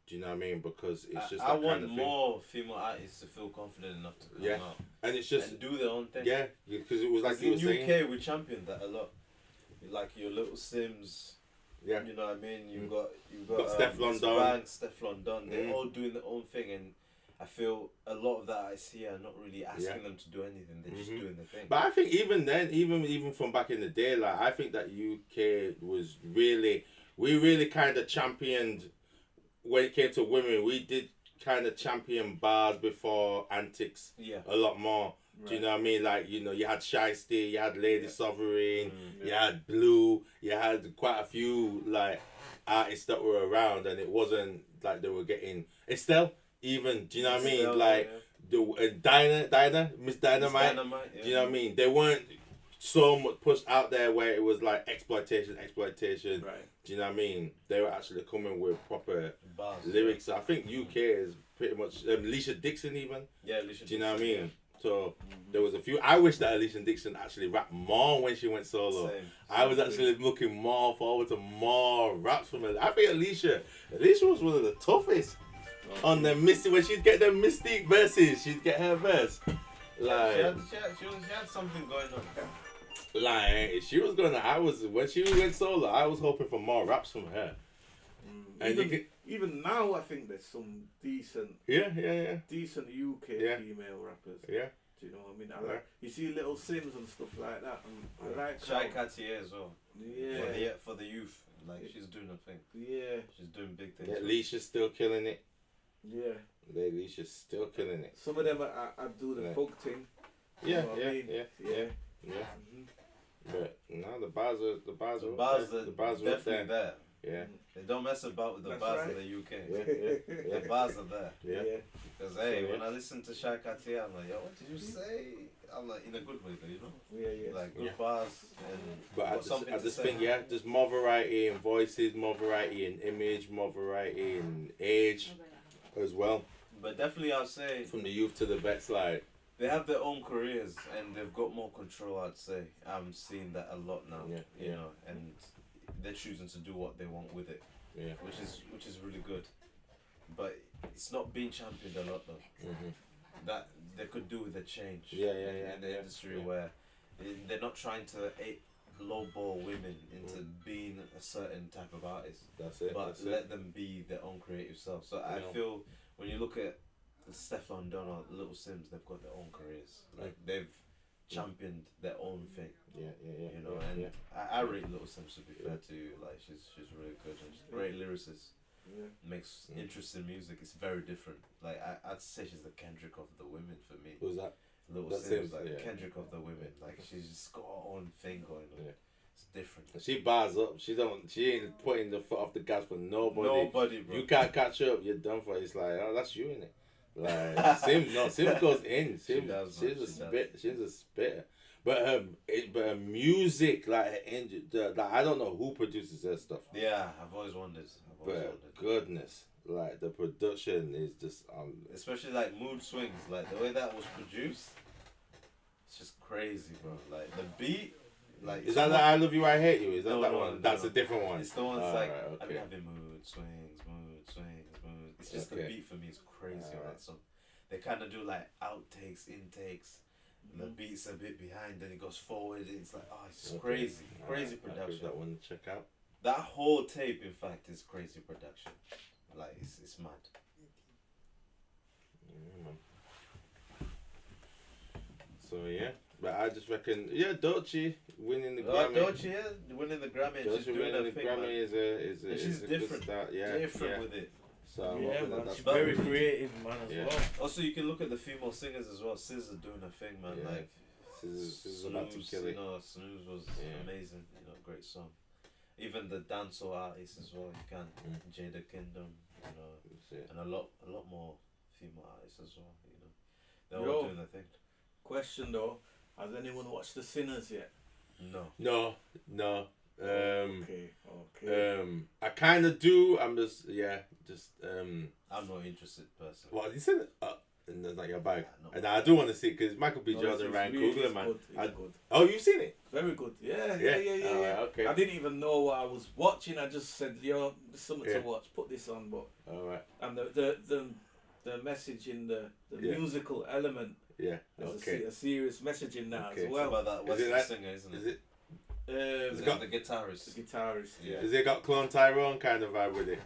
Do you know what I mean? Because it's just I that want kind of thing. more female artists to feel confident enough to come Yeah. out And it's just and do their own thing. yeah, because it was like you in were UK saying. we championed that a lot. Like your Little Sims. Yeah. You know what I mean? You've Mm. got Got Steph Miss London. Bang, Steph London. They're Mm. all doing their own thing, and I feel a lot of that I see are not really asking them to do anything. They're just Mhm. doing the thing. But I think even then, even from back in the day, like I think that UK was we really kind of championed when it came to women. We did kind of champion bars before antics Yeah. a lot more. Do you Right. know what I mean? Like, you know, you had Shiesty, you had Lady Yeah. Sovereign, Mm. you had Blue, you had quite a few like artists that were around, and it wasn't like they were getting Estelle even. Do you know what I mean? Still, Like yeah. the Dinah, Miss Miss Dynamite. yeah. Do you know what I mean? They weren't so much pushed out there where it was like exploitation. Right. Do you know what I mean? They were actually coming with proper Bars, lyrics. I think UK is pretty much Alicia Dixon even. Yeah, Alicia Do you know what I Dixon, mean? So there was a few. I wish that Alicia Dixon actually rapped more when she went solo. Same. I was actually looking more forward to more raps from her. I think Alicia was one of the toughest on the Mystic. When she'd get them Mystique verses, she'd get her verse. Like, She had something going on. like she was gonna. When she went solo, I was hoping for more raps from her. And Even now, I think there's some decent yeah. UK Yeah. female rappers. Yeah. Do you know what I mean? I like, you see Little Sims and stuff like that. And I like Shy how- Cartier as well. Yeah. For the youth, like she's doing a thing. Yeah. She's doing big things. Alicia's still killing it. Yeah. Alicia's still killing it. Some of them I do the Yeah. folk thing. You Yeah, know what I mean? yeah. Mhm. But no, the bars are The bars are up definitely there. Yeah. They don't mess about with the That's bars right. in the UK. Yeah. The bars are there. Yeah. Because hey, So, when I listen to Shy Cartier, I'm like, yo, what did you say? I'm like, in a good way, though, you know? Yeah. Like good Yeah. bars and But got something I to just say. think there's more variety in voices, more variety in image, more variety in age as well. But definitely, I'd say From the youth to the vets, like they have their own careers and they've got more control. I'd say I'm seeing that a lot now. Yeah, You yeah. know, and they're choosing to do what they want with it, yeah. which is really good. But it's not being championed a lot though. Mm-hmm. That they could do with a change. Yeah, in the industry yeah. where they're not trying to lowball women into being a certain type of artist, That's it. but That's let it. them be their own creative self. So I Yeah. feel when you look at Stefflon Don or Little Sims, they've got their own careers. Like they've championed their own thing. Yeah. You know, yeah, and yeah. I rate Little Sims, to be fair to you. Like she's really good and she's a great lyricist. Yeah. Makes interesting music. It's very different. Like I'd say she's the Kendrick of the women for me. Who's that? Little That's Sims, him, like yeah. Kendrick of the women. Like she's just got her own thing going on. Yeah. It's different. She bars up. She ain't putting the foot off the gas for nobody. Nobody, bro. You can't catch up. You're done for. It's like, oh, that's you in it. Like Sim goes in. She does, man. She's a spitter. But her music, like I don't know who produces her stuff. Yeah, I've always wondered. But goodness, like the production is just Especially like mood swings, like the way that was produced. It's just crazy, bro. Like the beat, like Is that the I Love You, I Hate You? Is that No, that no, one? no, That's no. a different one. It's the ones All like right, I've okay. been having mood swings. It's just the Okay. beat for me is crazy on Alright. that song. They kind of do like outtakes, intakes. And the beat's a bit behind, then it goes forward. It's like it's just Okay. crazy, All crazy right, I'll give production. that one to check out. That whole tape, in fact, is crazy production. Like it's mad. Yeah, man. So yeah, but I just reckon Doechii winning the Grammy. Doechii, winning the Grammy, and she's Doechii doing winning her the thing, Grammy man. is a And she's good different. start. Yeah, Different yeah. with it. So I'm Yeah, hoping man. that's She's better. very creative, man, as Yeah. well. Also, you can look at the female singers as well. SZA doing her thing, man. Yeah. Like This is about to Snooze, kill you it. know, Snooze was Yeah. amazing. You know, great song. Even the dancehall artists as well. You can Jada Kingdom, you know, That's it. and a lot more female artists as well. You know, they're all doing their thing. Question though, has anyone watched The Sinners yet? No. No. Okay. I kind of do. I'm just I'm not interested personally. What you said? And that's not your bag. No. And I do want to see it because Michael B. No, Jordan, it's Ryan really Coogler, man. good. It's good. Oh, you've seen it? Very good. Yeah. Alright, okay. I didn't even know what I was watching. I just said, there's something Yeah. to watch. Put this on, but All right. and the message in the Yeah. musical element. Yeah. There's Okay. a serious message in that Okay. as It's well. about that Is Western it like- singer, isn't Is it? it? It's The got the guitarist. guitarist. Yeah. Is it got Clone Tyrone kind of vibe with it?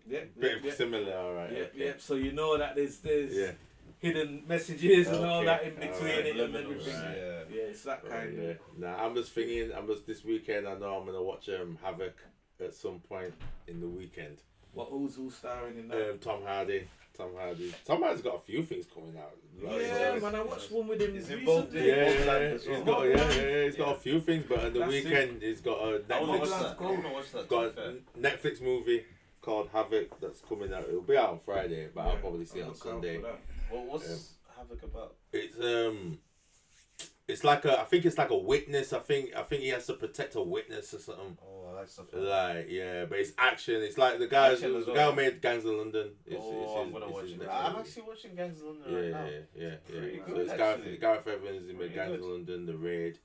Yeah. Bit similar. All right. Yeah, okay. yeah. So you know that there's Yeah. hidden messages and all Okay. that in between Alright. it and Subliminals, everything. Right. Yeah. Yeah, it's that kind Yeah. of. Nah, I'm just thinking. This weekend. I know I'm gonna watch Havoc at some point in the weekend. Who's starring in that? Tom Hardy. Tom Hardy's got a few things coming out. Yeah, man, I watched one with him He's involved recently. in- He's got a few things, but on the That's weekend he's got a I want to watch Netflix. that. I want to watch that. Got to a be fair. Netflix movie called Havoc that's coming out. It'll be out on Friday, but I'll Yeah, probably see it I'll on look out Sunday. for that. What's Havoc about? It's like I think it's like a witness. I think he has to protect a witness or something. Oh, I like stuff like that. Like, yeah, but it's action. It's like the guy Action as who well. made Gangs of London. I'm gonna watch it. next I'm movie. actually watching Gangs of London Yeah, right now. yeah. Pretty So good, it's actually. Gareth Evans. He made Pretty Gangs of good. London, The Raid.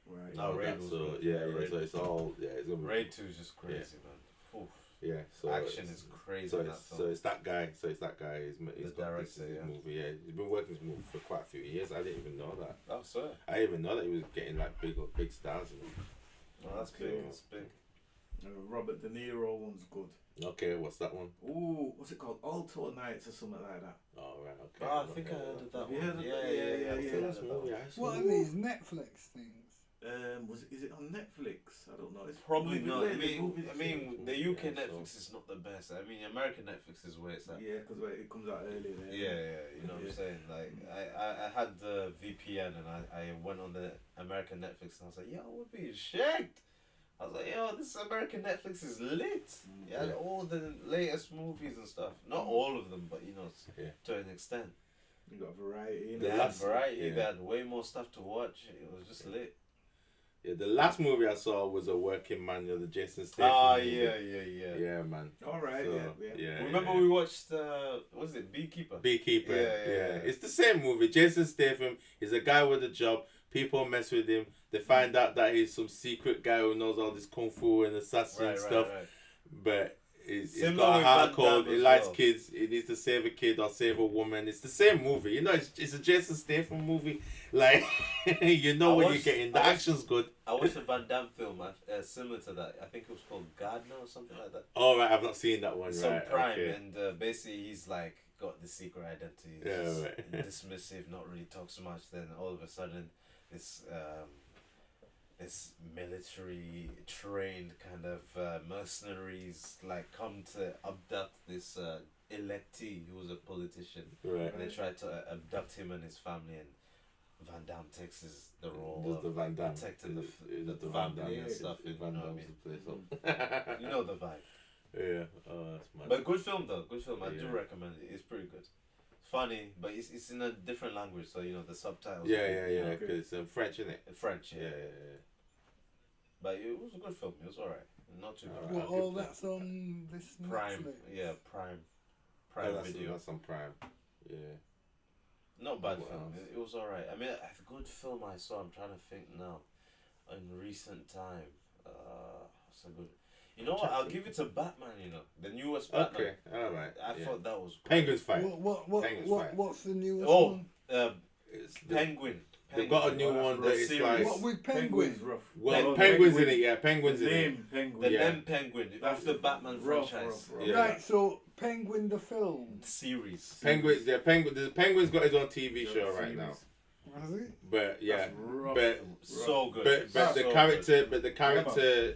Right. No, Raid that, was so good. yeah, Raid so was it's all it's gonna be Raid 2 is just crazy, man. Oof. yeah. So Action it's- is crazy So in that it's, film. so it's that guy. So it's that guy. He's The got this director, yeah. movie. Yeah, he's been working this movie for quite a few years. I didn't even know that. Oh, sir. I didn't even know that he was getting like big stars. Oh, that's Okay. big. That's big. Robert De Niro one's good. Okay, what's that one? Ooh, what's it called? Alto Nights or something like that. Oh right, okay. Oh, I think I heard of that Have you one. heard of Yeah, that? yeah, yeah, Yeah, I think yeah, I heard That's of a that movie one. I saw. What are these Netflix things? Is it on Netflix? I don't know. It's Probably movie not. I related, mean, movie the UK Yeah, Netflix is not the best. I mean, American Netflix is where it's at. Yeah, because it comes out earlier there. Yeah, you know what I'm Yeah. saying? Like, I had the VPN and I went on the American Netflix and I was like, yo, we're being shagged. I was like, yo, this American Netflix is lit. Yeah, Yeah. all the latest movies and stuff. Not all of them, but you know, Yeah. to an extent. You got variety. They The had last- variety. yeah. They had way more stuff to watch. It was just lit. Yeah, the last movie I saw was A Working Man. You know, the Jason Statham. Ah, movie. yeah. Yeah, man. All right, So, yeah. Remember we watched what was it, Beekeeper? Beekeeper. Yeah. It's the same movie. Jason Statham is a guy with a job. People mess with him. They find out that he's some secret guy who knows all this kung fu and assassin Right. stuff. But he's Similar got a with heart Van cold. Damme He as likes well. kids. He needs to save a kid or save a woman. It's the same movie. You know, it's a Jason Statham movie. Like, you know I what you're watched- getting. The I watched- action's good. I watched a Van Damme film similar to that. I think it was called Gardener or something like that. All right, I've not seen that one. It's on Right. Prime, Okay. and basically he's like got the secret identity. He's Yeah, just right. dismissive, not really talk so much. Then all of a sudden, this military trained kind of mercenaries like come to abduct this electee who was a politician. Right. And they try to abduct him and his family, and Van Damme takes the role Does of the Van Damme protecting the Van family Damme, and stuff. You Van know what I Damme's mean? the place up. You know the vibe. Yeah. Oh, that's mad. But good film though, good film. I do Yeah. recommend it. It's pretty good. Funny, but it's in a different language, so you know the subtitles. Yeah, are, you know, because it's French, isn't it? French, yeah. Yeah. But it was a good film. It was alright. Not too bad. Alright. Well, I'll give all that- that's on this Prime, Netflix. yeah, Prime Oh, Video. That's on Prime. Yeah. Not bad What film. else? It was alright. I mean, a good film I saw. I'm trying to think now. In recent time, what's a good? You know what? I'll give it to Batman. You know, the newest Batman. Okay. All right. I yeah. thought that was great. Penguins fight. Penguins fight. What's the newest Oh, one? It's the- Penguin. They've got a new Penguin. one that is Series. like. What with Penguin's Penguin? rough. Well, Penguin. penguins in it. Yeah, penguins The in it. name Penguin. The Yeah. name Penguin. That's the Batman franchise. rough. Yeah. Right, so Penguin the film. Series. Penguins. Yeah, penguin. The penguin's got his own TV show right now. Has it? But yeah, That's rough. but So good. but the So character, good. but the character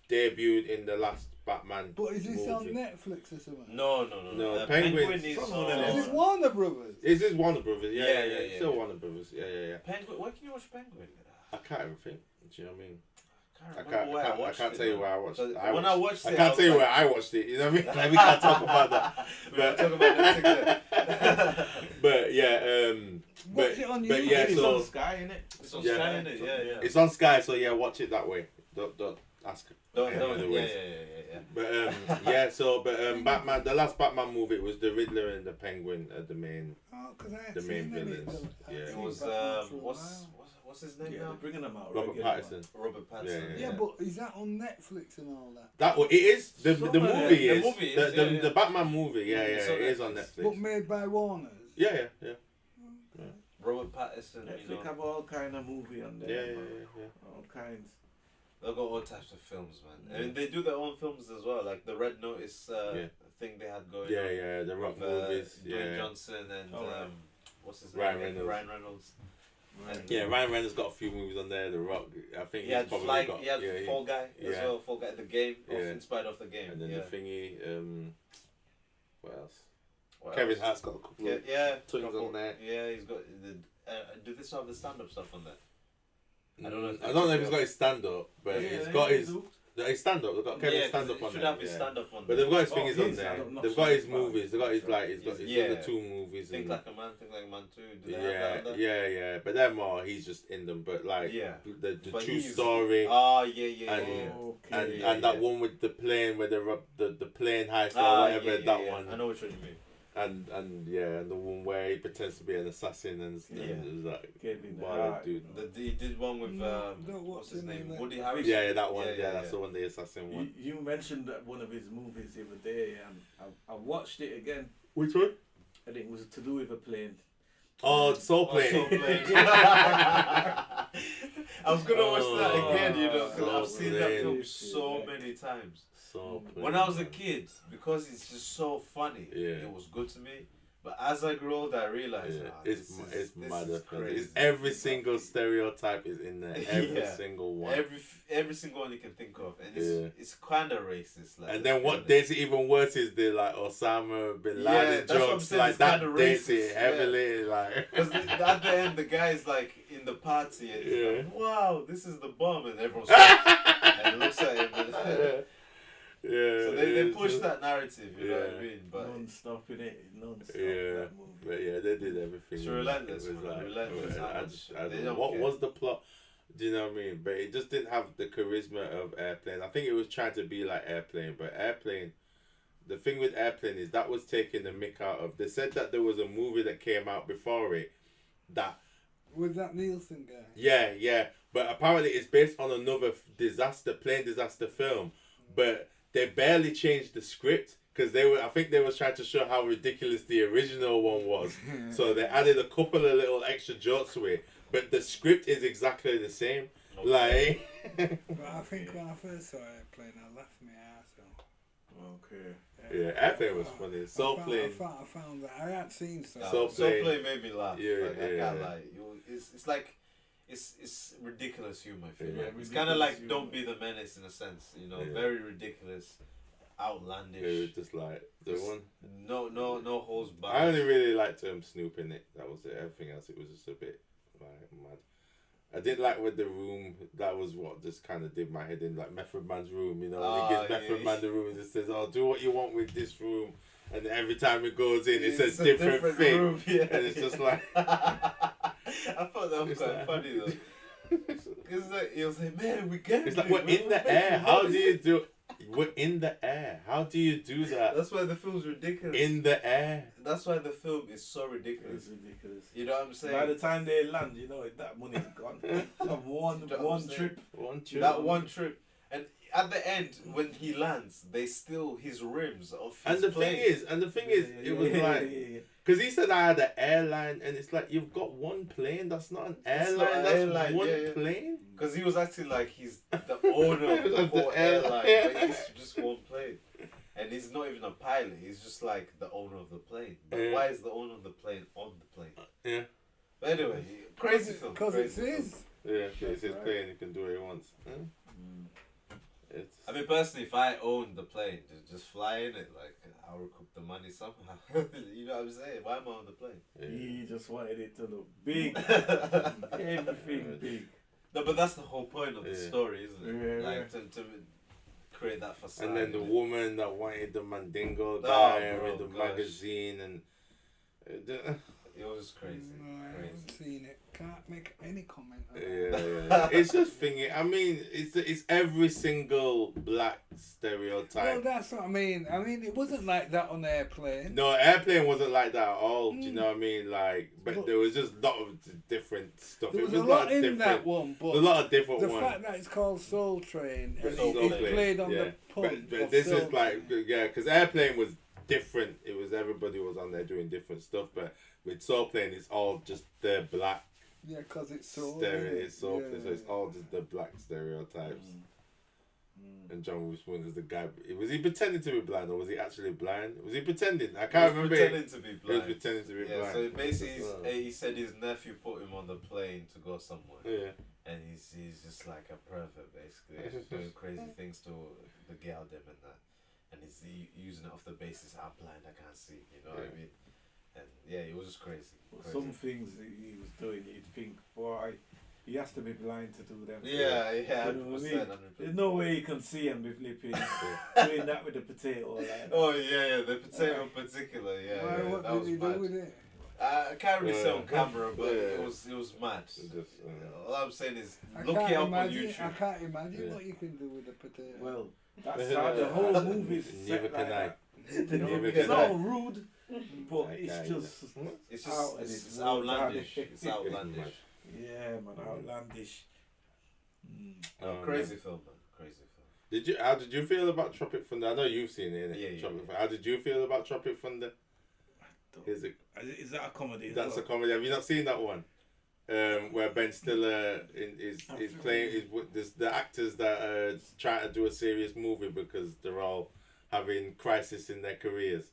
debuted in the last Batman. But is this on movie. Netflix or something? No. No, Penguin Penguins. is Some on. of them Is are- it Warner Brothers? Is this Warner Brothers? Yeah, Yeah, yeah. yeah. Still Warner Brothers. Yeah. Penguin. Where can you watch Penguin? I can't even think. Do you know what I mean? I I can't tell you where I watched. Because I when I watched I it, can't was tell you like- where I watched it. You know what I mean? Like, we can't talk about that. we were talking about that together. But yeah, but What's it on but YouTube? yeah, It's so on Sky, innit? It's on Yeah. Sky, innit? Yeah. it's on Sky. So yeah, watch it that way. Don't ask. Don't, Yeah, don't, other yeah, ways. yeah. But yeah, so Batman, the last Batman movie was the Riddler and the Penguin at the main. Oh, because I The ain't main seen any of villains. them. I ain't Yeah. It seen was Batman for a what's while. what's his name Yeah, now? they're bringing them out. Robert regularly, Pattinson. Robert Pattinson. Yeah. Yeah, but is that on Netflix and all that? That it is the Some the of movie the is movie the is, yeah. the Batman movie. Yeah, It's on it is on Netflix. Netflix. But made by Warner's. Yeah. Robert Pattinson. You Netflix know, have all kind of movie on there. Yeah. man. All kinds. they've got all types of films, man. And they do their own films as well, like the Red Notice thing they had going. on. Yeah, the rock With, movies. Dwayne Yeah. Johnson and Oh, right. what's his Ryan name? Reynolds. Ryan Reynolds. Right. Yeah, Ryan Reynolds got a few movies on there. The Rock, I think He had probably Fly. got. He had yeah, Fall Guy as yeah. well. Fall Guy, the game, Yeah. inspired of the game. and then yeah. the thingy. What else? What Kevin else? Hart's got a couple. Of, Yeah, Twins couple- on there. Yeah, he's got the. Do they still have the stand-up stuff on there? I don't know if I don't know if he's got his stand up, but Yeah, he's yeah, got they his. do. His stand up. They've got Kevin stand up on should there. have his Yeah. stand up on But there. they've got his Oh, fingers his on there. stand-up, not They've got his Stand Up. movies. They've got his like. He's done Yeah. the 2 movies. Think And, Like a Man, Think Like a Man too. Do they have that on yeah, there? yeah. But they're more. He's just in them. But like Yeah. the But true he's- story. Oh yeah. And- Okay. And that one with the plane where the plane heist or whatever, that one. I know which one you mean. And the one where he pretends to be an assassin and stuff. Yeah. It was like, Kevin what Hart. a dude. He did one with No, what's his the name? name? Woody Harrelson. Yeah, that one. Yeah, Yeah, that's the one, the assassin one. You mentioned that one of his movies the other day, and I watched it again, Which one? and it was to do with a plane. Oh, Soul Plane. Soul Plane. I was gonna watch that again, you know, because I've seen that Plane. film so many times. Soul Plane. When I was a kid, because it's just so funny, Yeah. it was good to me. But as I grew older, I realized, Yeah, this it's mad. is crazy. It's every single stereotype is in there. Every Yeah. single one. Every single one you can think of, and Yeah. it's kind of racist. Like, And then what dates it even worse is the like Osama bin Yeah, Laden that's what I'm jokes, saying, like it's that kinda dates racist, it heavily, like. Because at the end, the guy's like in the party, and he's Yeah. like, "Wow, this is the bomb," and everyone stops and looks at him. And Yeah, so they it's push just- that narrative, you know what I Yeah. mean? But Non-stop in it, non-stop. Yeah, That movie. but yeah, they did everything. It's relentless, It was man, like, relentless, how I much just- I they don't know. don't What care. was the plot? Do you know what I mean? But it just didn't have the charisma of Airplane. I think it was trying to be like Airplane, but Airplane. The thing with Airplane is that was taking the mick out of. They said that there was a movie that came out before it, that With that Nielsen guy. yeah, but apparently it's based on another plane disaster film, but they barely changed the script because I think they was trying to show how ridiculous the original one was. So they added a couple of little extra jokes to it, but the script is exactly the same. Like, But I think when I first saw Airplane, I laughed my ass off. Okay. yeah, Airplane was funny. Soul Plane. I found that I had seen some. Soul Soul Plane made me laugh. Yeah, like, I yeah, can't yeah. lie. It's like it's ridiculous humor. I feel Yeah, like. It's kind of like ridiculous Don't Be the Menace in a sense. You know, Yeah. very ridiculous, outlandish. It was just like the one. No holds back. I only really liked Snoop in it. That was it. Everything else, it was just a bit like mad. I didn't like with the room. That was what just kind of did my head in, like Method Man's room. You know, he gives Method Man the room and just says, "Oh, do what you want with this room." And every time it goes in, it says a different thing, room, yeah. and it's just like. I thought that was It's quite like- funny though. It's like he was like, "Man, we get It's it. like we're in the air. How do you do? We're in the air. How do you do that? That's why the film's ridiculous. In the air. That's why the film is so ridiculous. It's ridiculous. You know what I'm saying? By the time they land, you know that money's gone. From one You know what I'm saying? trip. One trip. That one trip, and at the end when he lands, they steal his rims off his And the plane. thing is, it was like. yeah. Because he said I had an airline, and it's like you've got one plane. That's not an It's airline. not an That's airline, one yeah. plane. Because he was acting like he's the owner of the Of the whole airline, airline. but he's just one plane. And he's not even a pilot, he's just like the owner of the plane. But Yeah. why is the owner of the plane on the plane? Yeah. But anyway, crazy film. Because it's crazy film. his. Yeah, it's his right. plane. He can do what he wants. Huh? It's, I mean, personally, if I owned the plane, just fly in it, like, I'll recoup the money somehow. You know what I'm saying? Why am I on the plane? yeah. He just wanted it to look big. No, Everything big. but that's the whole point of the Yeah. story, isn't it? Yeah. Like, to create that facade. And then the innit? woman that wanted the Mandingo Oh, guy bro, with the gosh. magazine and. It was crazy. No, I haven't Crazy. seen it. Can't make any comment on Yeah, that. yeah. It's just thinking. I mean, it's every single black stereotype. Well, that's what I mean. I mean, it wasn't like that on Airplane. No, Airplane wasn't like that at all. Do you know what I mean? Like, but But- there was just a lot of different stuff. There It was a of lot in different. that one, A but lot of different the ones. fact that it's called Soul Train and Soul it's Plane, played on yeah. the pun. But of this Soul is like, Train. yeah, because Airplane was different. It was everybody was on there doing different stuff. But with Soul Plane, it's all just the black Yeah, because it's soul. stereo. innit? It's Soul Plane, so it's Yeah. all just the black stereotypes. And John Witherspoon is the guy. Was he pretending to be blind or was he actually blind? Was he pretending? I He can't was remember. pretending to be He was blind. pretending to be Yeah, blind. so basically, Wow. he said his nephew put him on the plane to go somewhere, Yeah. and he's just like a pervert, basically, He's doing crazy things to the girl them and that, and he's using it off the basis I'm blind, I can't see, you know what I Yeah. mean? And yeah, it was just crazy. But crazy. some things he was doing, you'd think, boy, he has to be blind to do them. Yeah, You know what I 100%, mean? 100%. There's no way you can see him be flipping doing that with the potato. Like that. Oh yeah, the potato in particular, yeah. Why, yeah, what that did was he mad. do with it? I can't really say on camera, but Yeah. it was mad. Just, All I'm saying is, I look can't it up on imagine. YouTube. I can't imagine Yeah. what you can do with a potato. Well, that's how the whole movie's Neither set can like I. that. You know, Neither it's can not I. rude, but I it's can't just It's out just of it's this world, outlandish. darling. It's outlandish. yeah, man, outlandish. Crazy film, man. Crazy film. How did you feel about Tropic Thunder? I know you've seen it, innit? Yeah, Tropic Thunder. How did you feel about Tropic Thunder? Is it? Is that a comedy? as That's a well? comedy. Have you not seen that one? Where Ben Stiller is playing there's the actors that are trying to do a serious movie because they're all having crisis in their careers.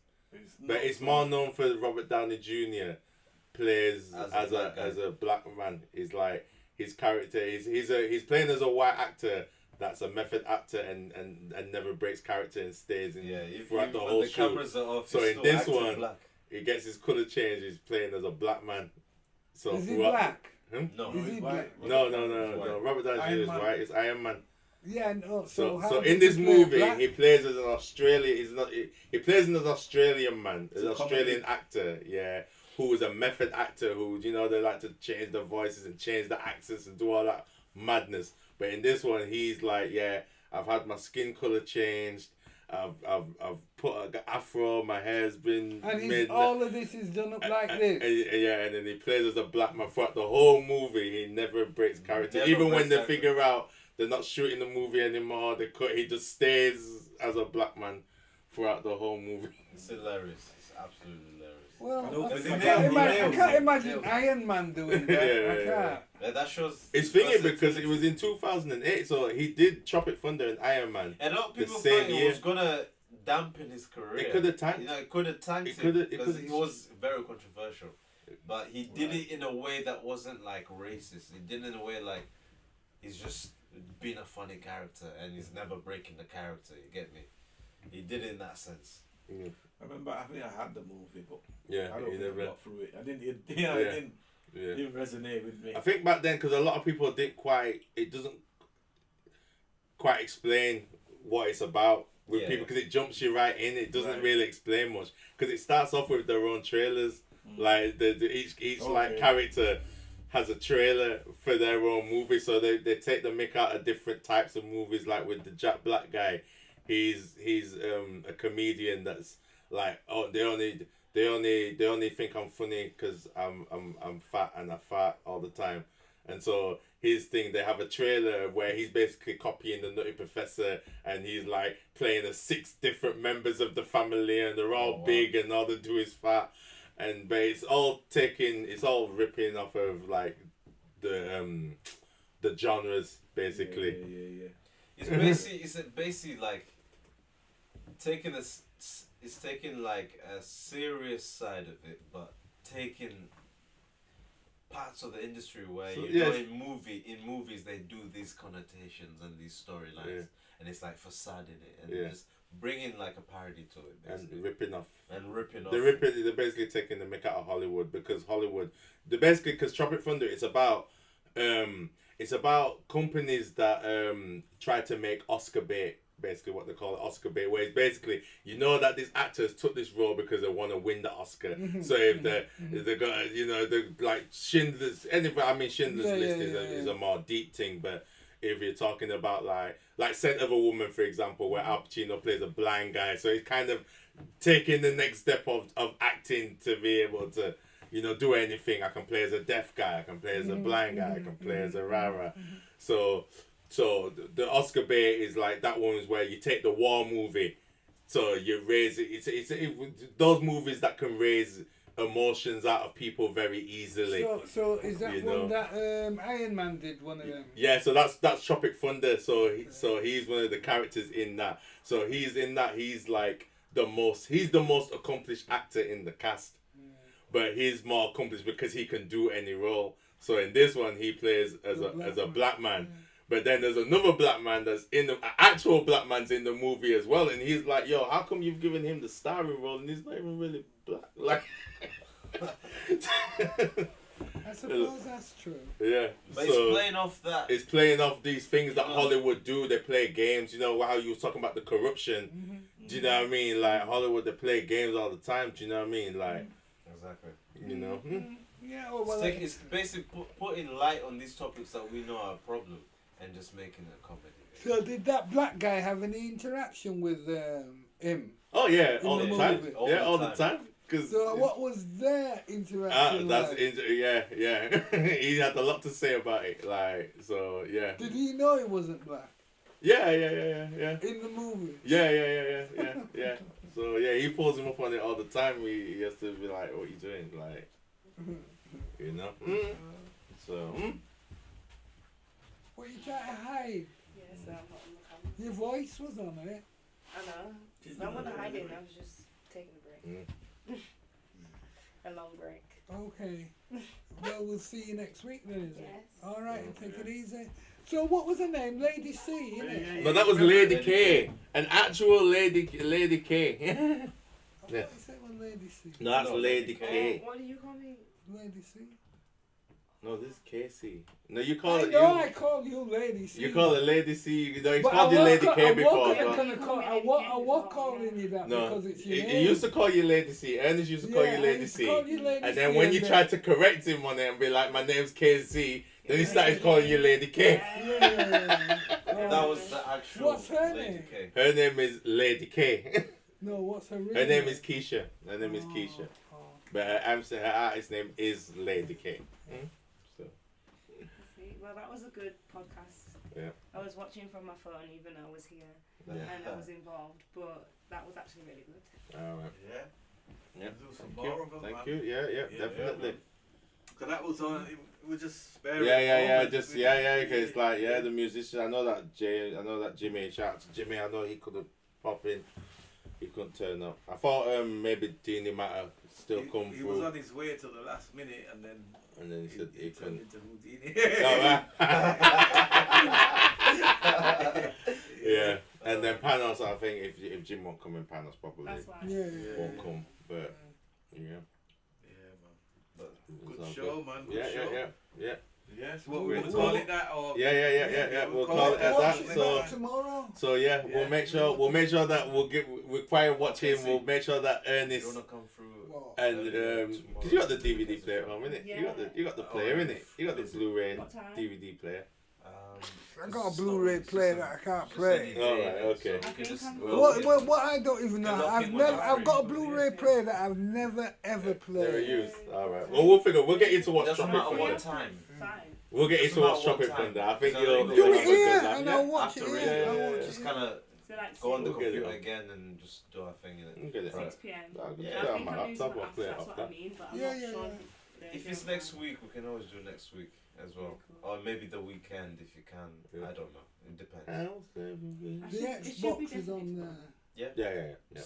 But it's more known for Robert Downey Jr. plays as a black man. He's like his character. He's playing as a white actor that's a method actor and never breaks character and stays in throughout the whole the show. cameras are off, So he's in still this acting one, black. he gets his colour changed. He's playing as a black man. So Is he throughout- black? No, Is he black? No. White. Robert Downey Jr. Iron is Man. white. It's Iron Man. Yeah, no. So how in does this he play movie, black? he plays as an Australian. He's not. He plays as an Australian man, It's an a Australian comedy. actor. Yeah, who is a method actor. Who they like to change the voices and change the accents and do all that madness. But in this one, he's like, yeah, I've had my skin color changed. I've put an afro. My hair's been And made. all of this is done up like this. Yeah, and then he plays as a black man throughout the whole movie. He never breaks character. Never Even when breaks they character. figure out they're not shooting the movie anymore, he just stays as a black man throughout the whole movie. It's hilarious. It's absolutely hilarious. Well, I don't I think can't he imagine, nails I can't it. imagine Nails it. Iron Man doing that. Yeah, I can't. Yeah, that shows. It's thinking because versatility. it was in 2008, so he did Tropic Thunder and Iron Man. And a lot of the people same thought it year. was gonna dampen his career. It could have tanked. You know, it could have tanked It him coulda- it because coulda- he was very controversial. But he did it in a way that wasn't like racist. He did it in a way like he's just being a funny character and he's never breaking the character. You get me? He did it in that sense. Yeah, I remember, I think I had the movie, but yeah, I don't he think I never. got through it. I didn't. It Yeah. didn't resonate with me. I think back then, because a lot of people didn't quite, it doesn't quite explain what it's about with Yeah. people, because it jumps you right in. It doesn't Right. really explain much, because it starts off with their own trailers. Like each like Okay. character has a trailer for their own movie, so they take the mick out of different types of movies. Like with the Jack Black guy, he's a comedian that's like, oh, they only think I'm funny because I'm fat and I fart all the time. And so his thing, they have a trailer where he's basically copying the Nutty Professor, and he's like playing 6 different members of the family, and they're all Oh, wow. big, and all they do is fat. But it's all ripping off of like the genres basically. Yeah. It's basically like taking it's taking like a serious side of it, but taking parts of the industry where So, you know yes. in movies they do these connotations and these storylines, Yeah. and it's like facade in it, and Yeah. just bringing like a parody to it, basically, And ripping off. and ripping off. They're basically taking the mick out of Hollywood, because because Tropic Thunder, it's about companies that try to make Oscar bait, basically what they call it, Oscar bait, where it's basically, you know that these actors took this role because they want to win the Oscar. So if they got, they're like Schindler's List is a more deep thing, but if you're talking about like Scent of a Woman, for example, where Al Pacino plays a blind guy, so he's kind of taking the next step of acting to be able to, do anything. I can play as a deaf guy, I can play as a blind guy, I can play as a rara. So the Oscar bait is like that one is where you take the war movie, so you raise it. It's those movies that can raise emotions out of people very easily. So is that You one know. that Iron Man did, one of them? Yeah, so that's Tropic Thunder. So he's one of the characters in that. So he's in that. He's like the most accomplished actor in the cast, but he's more accomplished because he can do any role. So in this one, he plays as a black man. But then there's another black man that's in the actual black man's in the movie as well, and he's like, "Yo, how come you've given him the starring role and he's not even really black?" Like, I suppose that's true. Yeah. But so it's playing off that. it's playing off these things that You know. Hollywood do. They play games. You know how you was talking about the corruption. Mm-hmm. Do you know what I mean? Like Hollywood, they play games all the time. Do you know what I mean? Like, Exactly. you know. Yeah, well, It's basically putting light on these topics that we know are a problem and just making it a comedy. so did that black guy have any interaction with him? Oh yeah, In all the the time. movie. All Yeah, the all the time. time. Cause So what was their interaction that's like? yeah. He had a lot to say about it. Like, so yeah. Did he know he wasn't black Yeah. in the movie? Yeah. So yeah, he pulls him up on it all the time. He has to be like, "What you doing?" Like, you know. So. What you trying to hide? Yes, I'm not on the camera. Your voice was on it. I know. It's not what I'm hiding. I was just taking a break. A long break. Okay. Well, we'll see you next week then, is it? Yes. All right, take it easy. So what was her name? Lady C, innit? No, that was Lady K. An actual Lady K. I thought Yeah. you said it was Lady C. No, that's No, Lady Lady K. What do you call me? Lady C. No, this is Casey. No, you call I it. know I call you Lady C. You call it Lady C. You know, he's But called you Lady K before. Yeah. But I was calling you that no, because it's your he name. used to call you Lady C. Ernest used to call you I Lady used to C. call you Lady And then C when you then- tried to correct him on it and be like, "My name's KC," then he started calling you Lady K. Yeah. That was the actual What's her Lady name? K. Her name is Lady K. No, what's her real Her name is Keisha. Her name is Oh, Keisha. oh. But her artist name is Lady K. So See, well, that was a good podcast. Yeah. I was watching from my phone even though I was here Yeah. and I was involved, but that was actually really good. all right. Yeah. Yeah. Do some Thank more you. of them, Thank man. you. Yeah, definitely. Cause that was on. It was just sparing. Yeah. Just because it's like the musician. I know that Jimmy. Shout out to Jimmy. I know he couldn't pop in. He couldn't turn up. I thought maybe Deanie might have still come He through. was on his way to the last minute, and then He said he turned couldn't. into Houdini. Oh, right. Yeah. And then Panos, I think if Jim won't come in, Panos probably That's why. Yeah. won't come. But yeah. Yeah, man. But It's good all show, man. Good Yeah. show. Yeah. So what we're gonna Well, call it that, or Yeah. We'll call it Watch at that. it So. back tomorrow. So yeah, we'll make sure that we'll require watching. We'll make sure that You Ernest wanna come through? What? and tomorrow? because you got the DVD player at home, innit? Yeah. You got the player, innit? You got the Blu-ray What time? DVD player. I got a Blu-ray player that I can't play. Alright, okay. I think I'm- What I don't even know. You're not I've in never. one I've got a frame. Blu-ray player that I've never ever Never played. used. Alright. Well, we'll figure. We'll get you to watch Doesn't Tropic matter what Thunder. time. Fine. We'll get you to Doesn't watch matter what Tropic time. Thunder. I think So you'll. do Do you'll it have a good here, laugh. and Yeah. I'll watch After it reading, here. I'll yeah, watch just it. kind of So like go on the We'll get it computer on. again and just do our thing in it. We'll get it. Right. 6 p.m. I'll do Yeah. it I on think my I'm doing laptop. some I'll play it that's off what that. I mean, but I'm Yeah, not yeah, sure yeah. if If it's next week, we can always do next week as well, or maybe the weekend if you can. Yeah. I don't know. It depends. House, everything. The It should be Xbox is on definitely there. Yeah. Yeah.